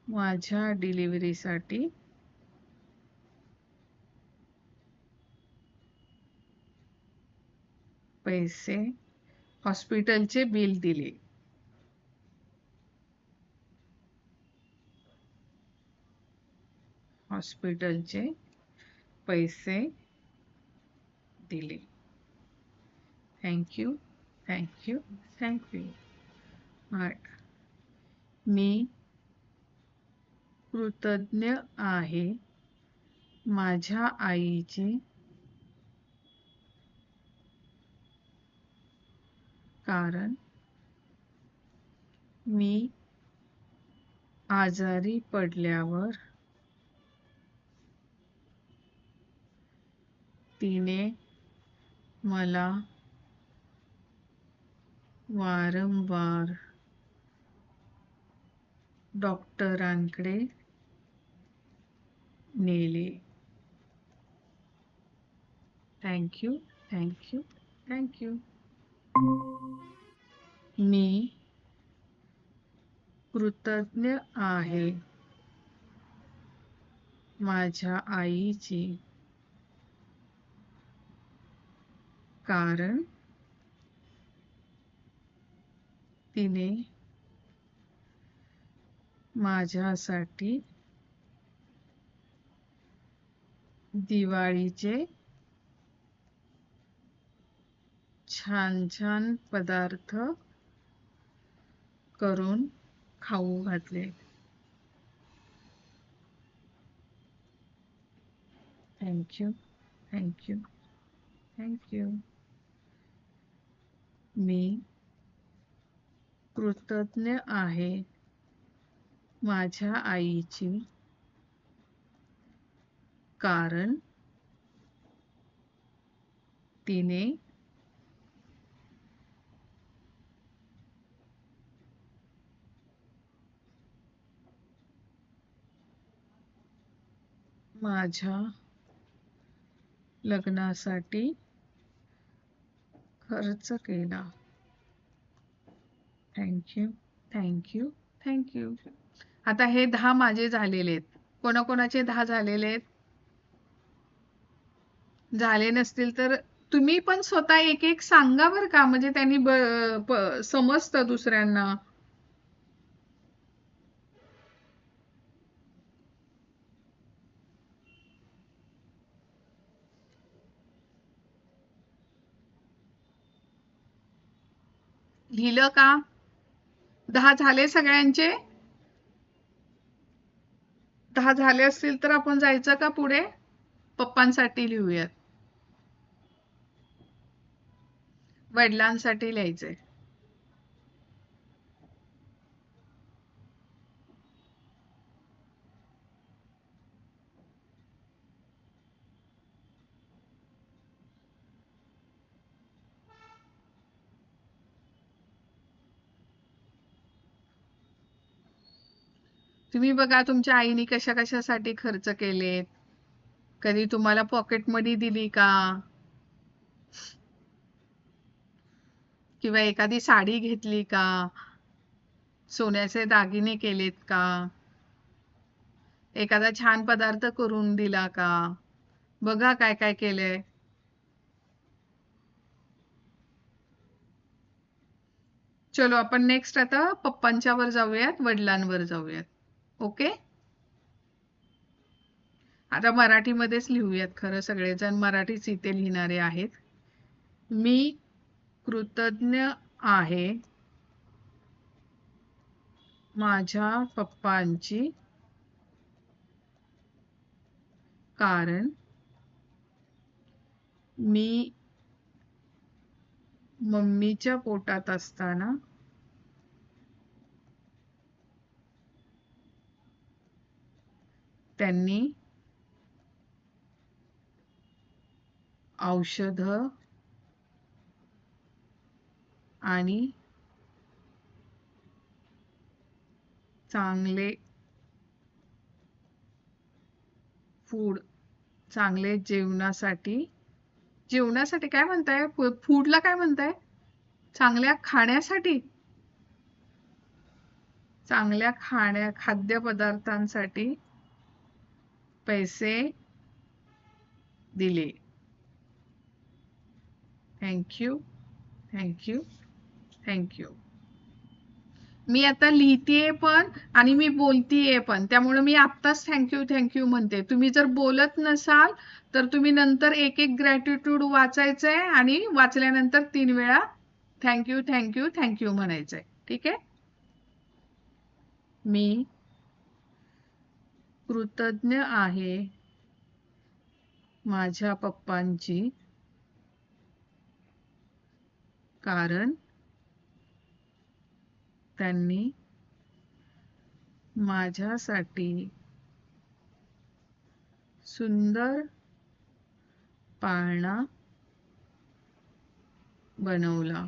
B: माझ्या डिलिव्हरीसाठी पैसे हॉस्पिटलचे बिल दिले. हॉस्पिटलचे पैसे दिले. Thank you, thank you, thank you. मी कृतज्ञ आहे माझ्या आईची कारण मी आजारी पडल्यावर तिने मला वारंवार डॉक्टरांकडे नेले. Thank you, thank you, thank you. मी कृतज्ञ आहे माझ्या आईची कारण तिने माझ्यासाठी दिवाळीचे छान छान पदार्थ करून खाऊ घातले. Thank you, thank you, thank you. मी कृतज्ञ आहे माझ्या आईची कारण तिने माझ्या लग्नासाठी खर्च केला. Thank you, thank you, thank you. आता हे 10 माझे झालेले आहेत. कोणाकोणाचे 10 झालेले आहेत? झाले नसतील तर तुम्ही पण स्वतः एक एक सांगा बरं का, म्हणजे त्यांनी समजतं दुसऱ्यांना. लिहिलं का? 10 झाले सगळ्यांचे? 10 झाले असतील तर आपण जायचं का पुढे? पप्पांसाठी लिहूयात. वडिलांसाठी लिहायचंय. तुम्ही बघा तुमच्या आईने कशा कशासाठी खर्च केलेत. कधी तुम्हाला पॉकेट मनी दिली का? किंवा एखादी साडी घेतली का? सोन्याचे दागिने केलेत का? एखादा छान पदार्थ करून दिला का? बघा काय काय केलंय. चलो आपण नेक्स्ट आता पप्पांच्या वर जाऊयात, वडिलांवर जाऊयात. ओके, आता मराठीमध्येच लिहूयात. खरं सगळेजण मराठीच इथे लिहिणारे आहेत. मी कृतज्ञ आहे माझ्या पप्पांची, कारण मी मम्मीच्या पोटात असताना त्यांनी औषधं आणि चांगले फूड, चांगले जेवणासाठी काय म्हणताय? फूडला काय म्हणताय? चांगल्या खाण्यासाठी, चांगल्या खाद्यपदार्थांसाठी पैसे दिले. Thank you, thank you, thank you. मी आता लिहितेय पण आणि मी बोलतीये पण, त्यामुळे मी आत्ताच थँक्यू थँक्यू म्हणते. तुम्ही जर बोलत नसाल तर तुम्ही नंतर एक एक ग्रॅटिट्यूड वाचायचंय आणि वाचल्यानंतर 3 वेळा थँक्यू थँक्यू थँक्यू म्हणायचंय. ठीक आहे? मी कृतज्ञ आहे माझ्या पप्पांची, कारण त्यांनी माझ्यासाठी सुंदर पाळणा बनवला.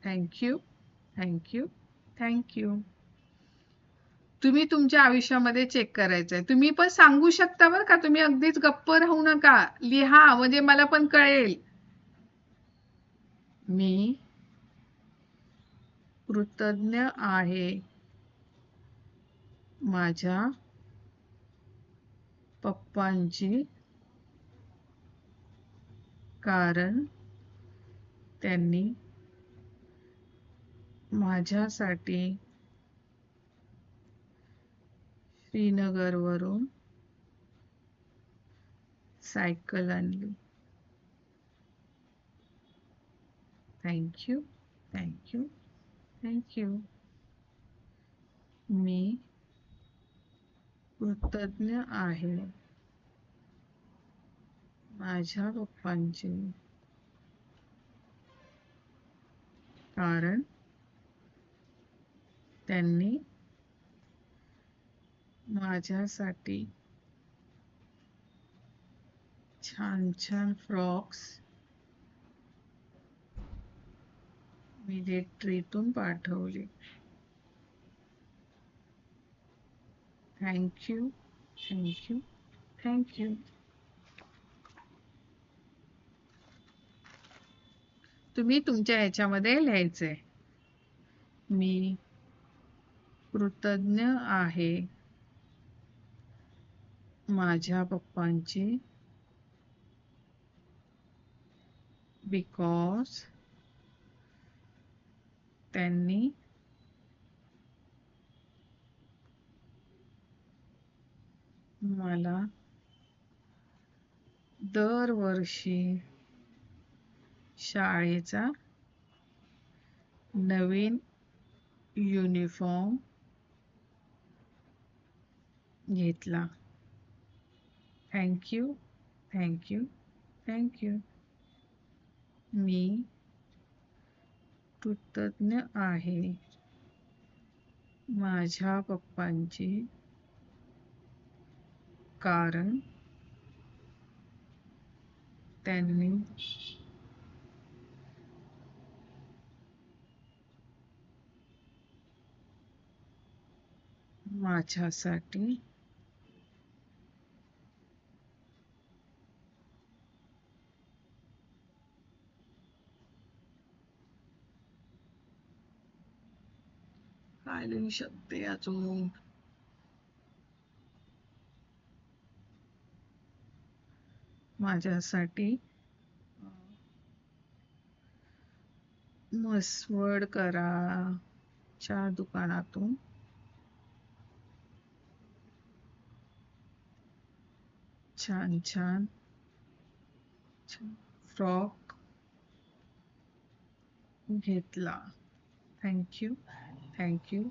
B: Thank you, thank you, thank you. तुम्ही तुमच्या आयुष्यामध्ये चेक करायचंय. तुम्ही पण सांगू शकता बरं का, तुम्ही अगदीच गप्प राहू नका. लिहा, म्हणजे मला पण कळेल. मी कृतज्ञ आहे माझ्या पप्पांची, कारण त्यांनी माझ्यासाठी श्रीनगरवरून सायकल आणली. Thank you, thank you, thank you. मी कृतज्ञ आहे माझ्या पप्पांची, कारण त्यांनी माझ्यासाठी छान छान फ्रॉक्स मिलिटरीतून पाठवले. Thank you, thank you, thank you. तुम्ही तुमच्या ह्याच्यामध्ये लिहायचंय. मी कृतज्ञ आहे माझ्या पप्पांची, बिकॉज त्यांनी मला दरवर्षी शाळेचा नवीन युनिफॉर्म घेतला. Thank you, thank you, thank you. मी कृतज्ञ आहे माझ्या पप्पांची, कारण त्यांनी माझ्यासाठी काय लिहू शकते अजून? माझ्यासाठी मसवड कराच्या दुकानातून छान छान फ्रॉक घेतला. Thank you, thank you,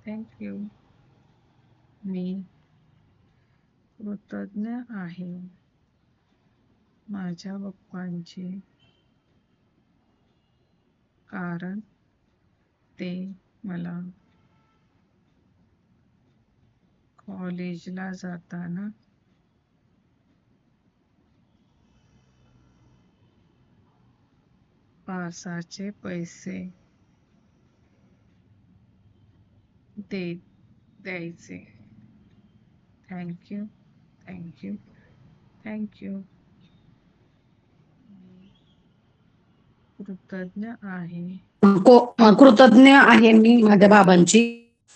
B: thank you. मी कृतज्ञ आहे माझ्या पप्पांचे, कारण ते मला कॉलेजला जाताना पासाचे पैसे द्यायचे. Thank you, thank you, thank you. कृतज्ञ आहे
C: कृतज्ञ आहे मी माझ्या बाबांची.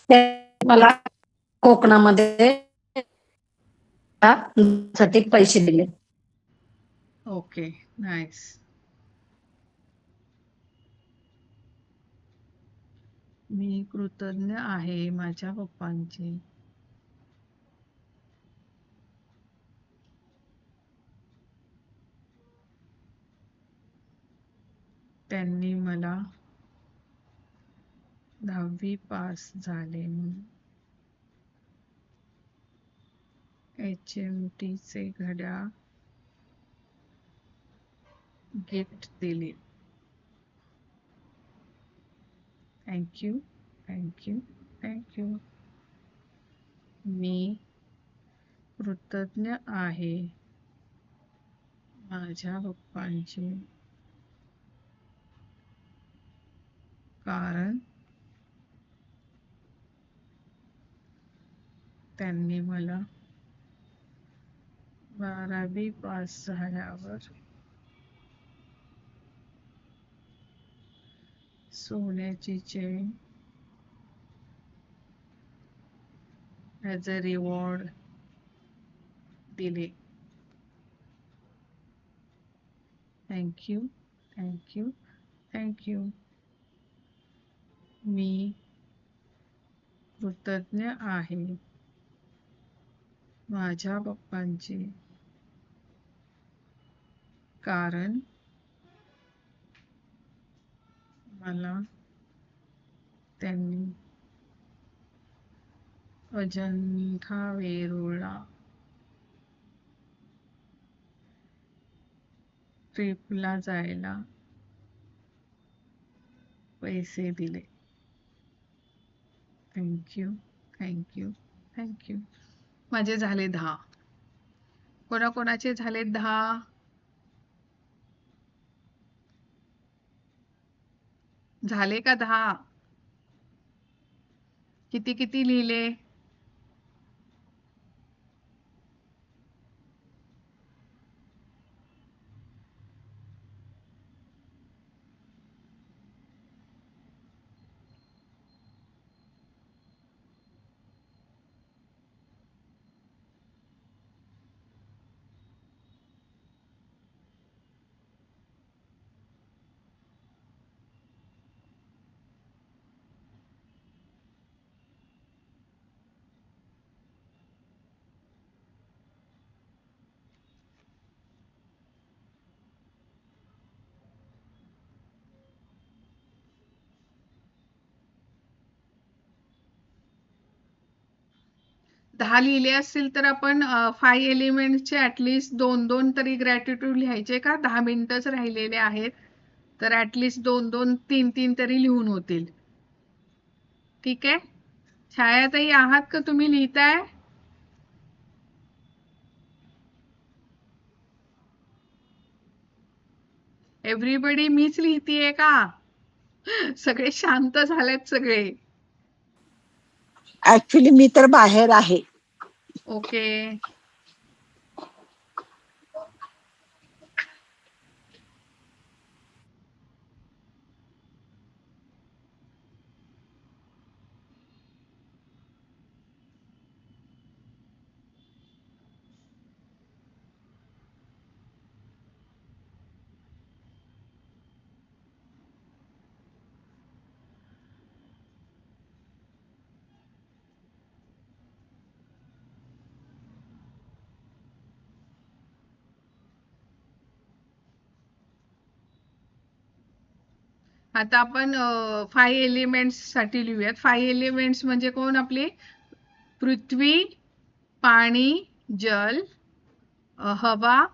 C: ते मला कोकणामध्ये साठी पैसे दिले.
B: Okay, nice. मी कृतज्ञ आहे माझ्या पप्पांचे, त्यांनी मला 10वी पास झाले म्हणून HMT चे घड्याळ गिफ्ट दिले. Thank you, thank you, thank you. मी कृतज्ञ आहे माझ्या पप्पांचे, कारण त्यांनी मला 12वी पास झाल्यावर सोन्याची चेन ॲज अ रिवॉर्ड दिले. Thank you, thank you, thank you. मी कृतज्ञ आहे माझ्या पप्पांचे, कारण मला त्यांनी अजंठा वेरूळला ट्रिपला जायला पैसे दिले. Thank you, thank you, thank you. माझे झाले 10. कोणाकोणाचे झाले 10? झाले का 10? किती किती लिहिले? दहा लिहिले असतील तर आपण 5 एलिमेंटचे ॲटलिस्ट 2-2 तरी ग्रॅटिट्यूड लिहायचे का? 10 मिनिटच राहिलेले आहेत, तर ॲटलिस्ट 2-2, 3-3 तरी लिहून होतील. ठीक आहे. छायाताई आहात का तुम्ही? लिहिताय? एव्हरीबडी मीच लिहितीये का? सगळे शांत झालेत सगळे.
E: ऍक्च्युली मी तर बाहेर आहे.
B: ओके. आता आपण 5 एलिमेंट्स साठी लिहूयात. 5 एलिमेंट्स म्हणजे कोण आपले? पृथ्वी, पाणी, जल, हवा,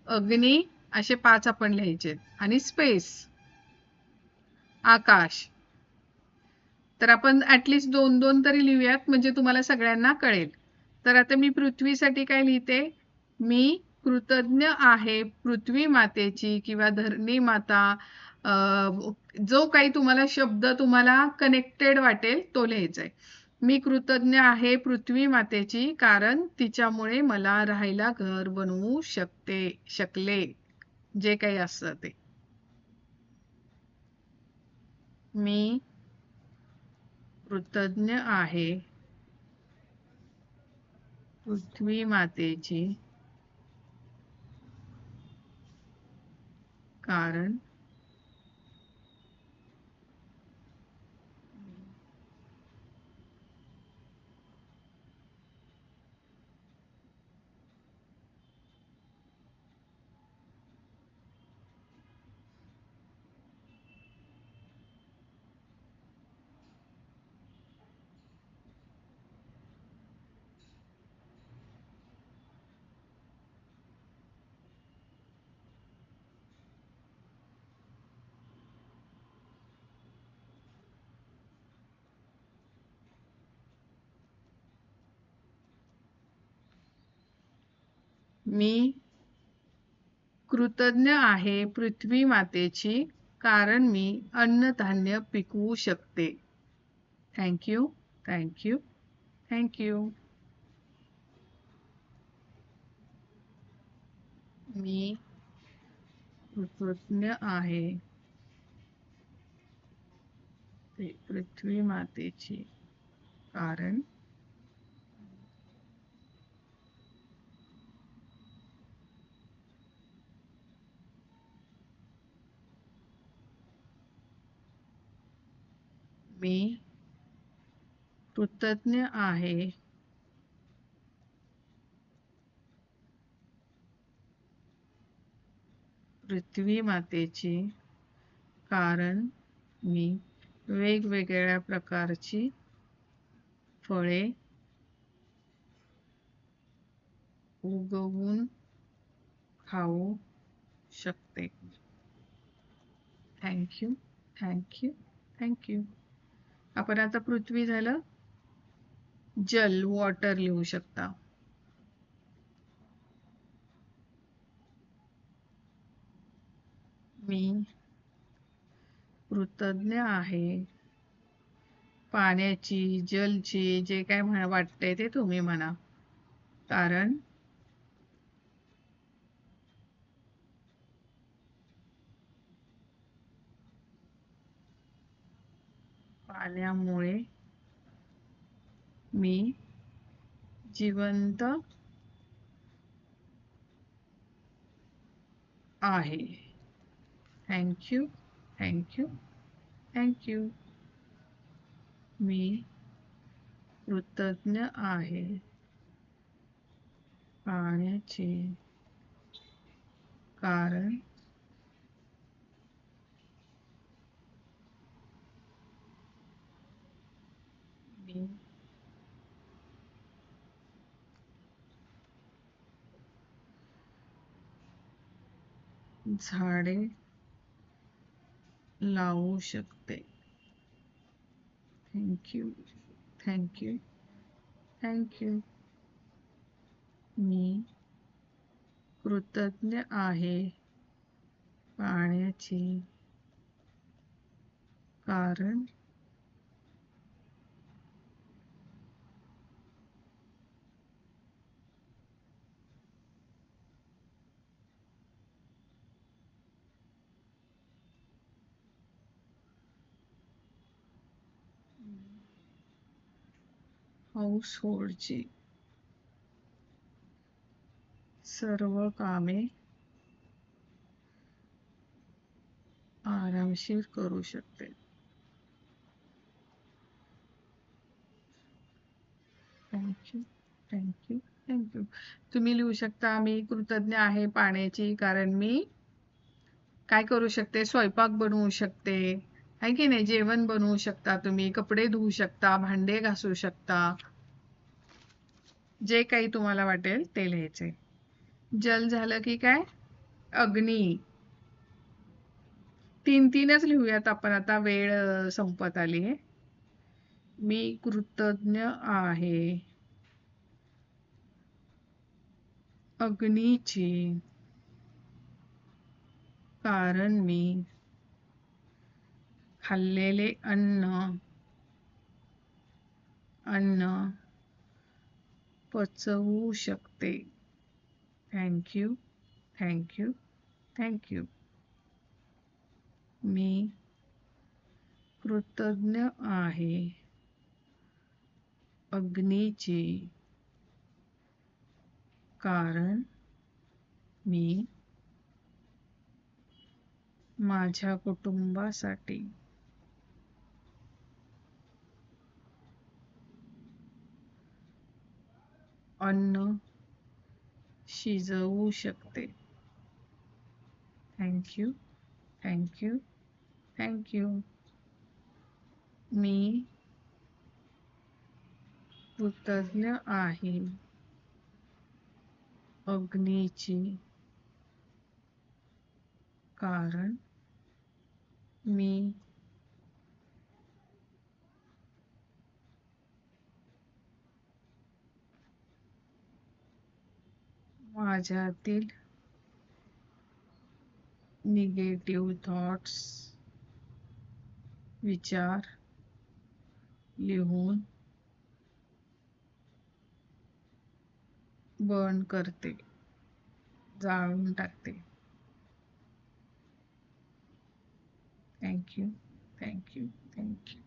B: अग्नी असे 5 आपण लिहायचे आणि स्पेस, आकाश. तर आपण ऍटलिस्ट 2-2 तरी लिहूयात म्हणजे तुम्हाला सगळ्यांना कळेल. तर आता मी पृथ्वीसाठी काय लिहिते? मी कृतज्ञ आहे पृथ्वी मातेची किंवा धरणी माता, जो काही तुम्हाला शब्द तुम्हाला कनेक्टेड वाटेल तो लिहायचा आहे. मी कृतज्ञ आहे पृथ्वी मातेची कारण तिच्यामुळे मला राहायला घर बनवू शकले, जे काही असतं ते. मी कृतज्ञ आहे पृथ्वी मातेची कारण मी कृतज्ञ आहे पृथ्वी मातेची कारण मी अन्नधान्य पिकवू शकते. Thank you, thank you, thank you. मी कृतज्ञ आहे पृथ्वी मातेची कारण मी कृतज्ञ आहे पृथ्वी मातेची कारण मी वेगवेगळ्या प्रकारची फळे उगवून खाऊ शकते. Thank you, thank you, thank you. आपण आता पृथ्वी झालं. जल, वॉटर लिहू शकता. मी कृतज्ञ आहे पाण्याची, जलची, जे काय वाटतंय ते तुम्ही म्हणा, कारण पाण्यामुळे मी जिवंत आहे. Thank you, thank you, thank you. मी कृतज्ञ आहे पाण्याची कारण मी झाडे लावू शकते. Thank you, thank you, thank you. मी कृतज्ञ आहे पाण्याची कारण हाऊसहोल्डची सर्व कामे आरामशीर करू शकते. Thank you, thank you, thank you. तुम्ही लिहू शकता मी कृतज्ञ आहे पाण्याची कारण मी काय करू शकते, स्वयंपाक बनवू शकते, आहे की नाही, जेवण बनवू शकता तुम्ही, कपडे धुवू शकता, भांडे घासू शकता, जे काही तुम्हाला वाटेल ते लिहायचे. जल झालं की काय, अग्नी. तीनच लिहूयात आपण आता, वेळ संपत आली आहे. मी कृतज्ञ आहे अग्नीची, कारण मी खाल्लेले अन्न पचवू शकते. Thank you, thank you, thank you. मी कृतज्ञ आहे अग्नीची, कारण मी माझ्या कुटुंबासाठी अन्न शिजवू शकते. Thank you, thank you, thank you. मी कृतज्ञ आहे अग्नीची, कारण मी माझ्यातील निगेटिव्ह थॉट्स, विचार लिहून बर्न करते, जाळून टाकते. Thank you, thank you, thank you.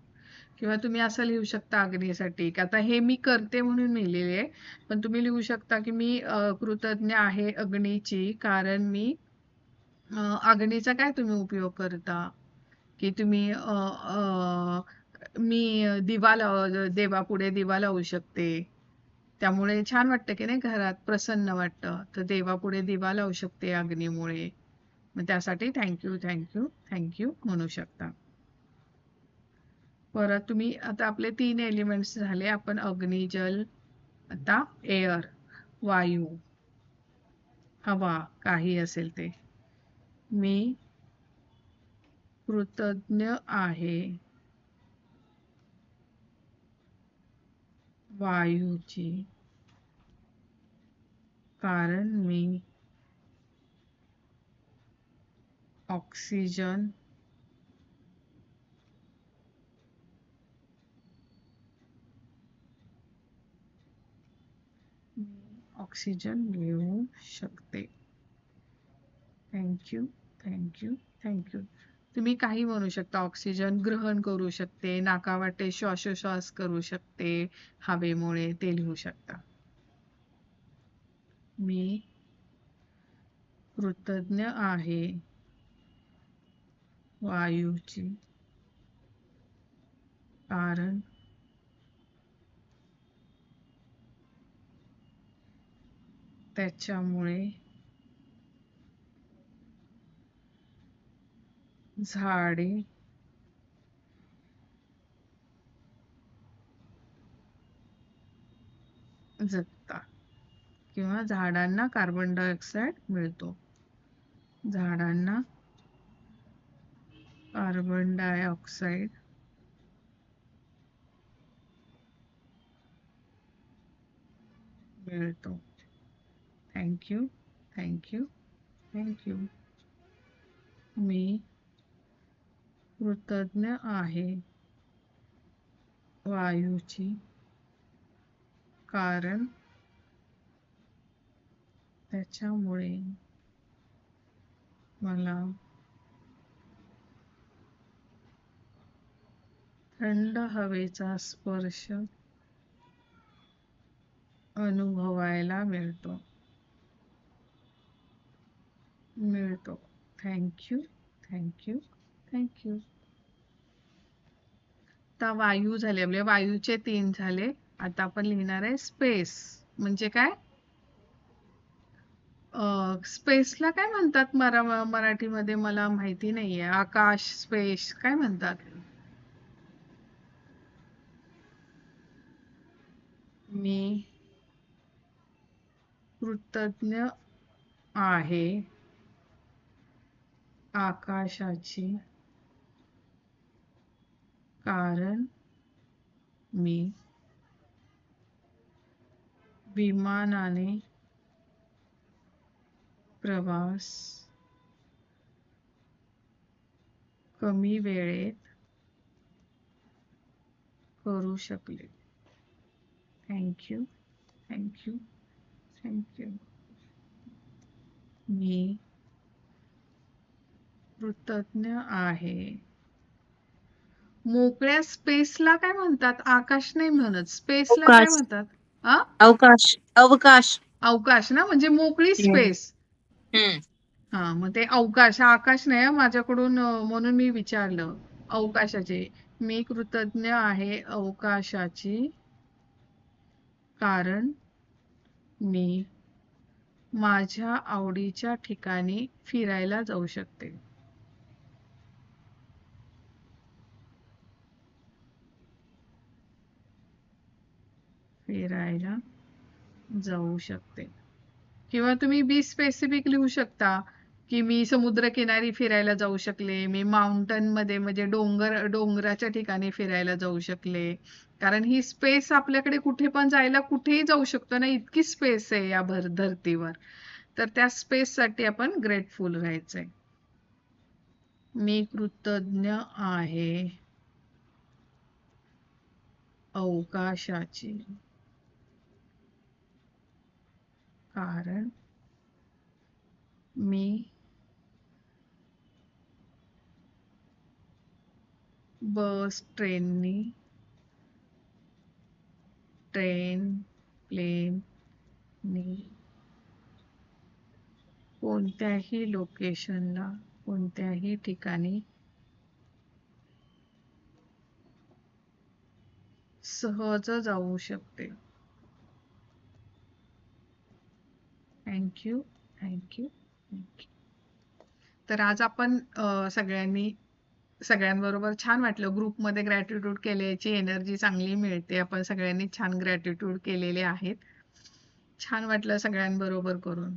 B: किंवा तुम्ही असं लिहू शकता अग्नीसाठी, की आता हे मी करते म्हणून मी लिहिले आहे, पण तुम्ही लिहू शकता की मी कृतज्ञ आहे अग्नीची, कारण मी अग्नीचा काय तुम्ही उपयोग करता, की तुम्ही मी देवापुढे दिवा लावू शकते, त्यामुळे छान वाटतं की नाही, घरात प्रसन्न वाटतं, तर देवापुढे दिवा लावू शकते अग्नीमुळे. मग त्यासाठी थँक्यू, थँक्यू, थँक्यू म्हणू शकता. परत तुम्ही आता आपले 3 एलिमेंट्स झाले. आपण अग्नी, जल, आता एअर, वायू, हवा, काही असेल ते. मी कृतज्ञ आहे वायूची, कारण मी ऑक्सिजन घेऊ शकते. Thank you, thank you, thank you. तुम्ही काही म्हणू शकता, ऑक्सिजन ग्रहण करू शकते, नाकावाटे श्वासोश्वास करू शकते हवेमुळे, ते लिहू शकता. मी कृतज्ञ आहे वायूची, कारण त्याच्यामुळे झाडे जगतात, किंवा झाडांना कार्बन डायऑक्साईड मिळतो. झाडांना कार्बन डायऑक्साईड मिळतो. Thank you, thank you, thank you. मी कृतज्ञ आहे वायूची, कारण त्याच्यामुळे मला थंड हवेचा स्पर्श अनुभवायला मिळतो. Thank you, thank you, thank you. आता वायू झाले आपले, वायूचे 3 झाले. आता आपण लिहिणार आहे स्पेस. म्हणजे काय, स्पेसला काय म्हणतात मराठीमध्ये मला माहिती नाहीये. आकाश, स्पेस काय म्हणतात? मी कृतज्ञ आहे आकाशाची, कारण मी विमानाने प्रवास कमी वेळेत करू शकले. Thank you, thank you, thank you. मी कृतज्ञ आहे. मोकळ्या स्पेसला काय म्हणतात? आकाश नाही म्हणत, स्पेसला काय
D: अवकाश.
B: म्हणतात? आ?
D: अवकाश अवकाश.
B: अवकाश ना, म्हणजे मोकळी स्पेस. हा, मग ते अवकाश, हा आकाश नाही हं, माझ्याकडून म्हणून मी विचारलं. अवकाशाचे. मी कृतज्ञ आहे अवकाशाची, कारण मी माझ्या आवडीच्या ठिकाणी फिरायला जाऊ शकते. फिरायला जाऊ शकते. किंवा तुम्ही बी स्पेसिफिक लिहू शकता की मी समुद्रकिनारी फिरायला जाऊ शकले, मी माउंटन मध्ये म्हणजे डोंगराच्या ठिकाणी फिरायला जाऊ शकले. कारण ही स्पेस आपल्याकडे कुठे पण जायला कुठेही जाऊ शकतो ना, इतकी स्पेस आहे या धरतीवर. तर त्या स्पेस साठी आपण ग्रेटफुल राहायचंय. मी कृतज्ञ आहे अवकाशाची, कारण मी बस, प्लेननी कोणत्याही लोकेशनला, कोणत्याही ठिकाणी सहज जाऊ शकते. Thank you, thank you, thank you. तर आज आपण सगळ्यांबरोबर छान वाटलं. ग्रुपमध्ये ग्रॅटिट्यूड केल्याची एनर्जी चांगली मिळते. आपण सगळ्यांनी छान ग्रॅटिट्यूड केलेले आहेत. छान वाटलं सगळ्यांबरोबर करून.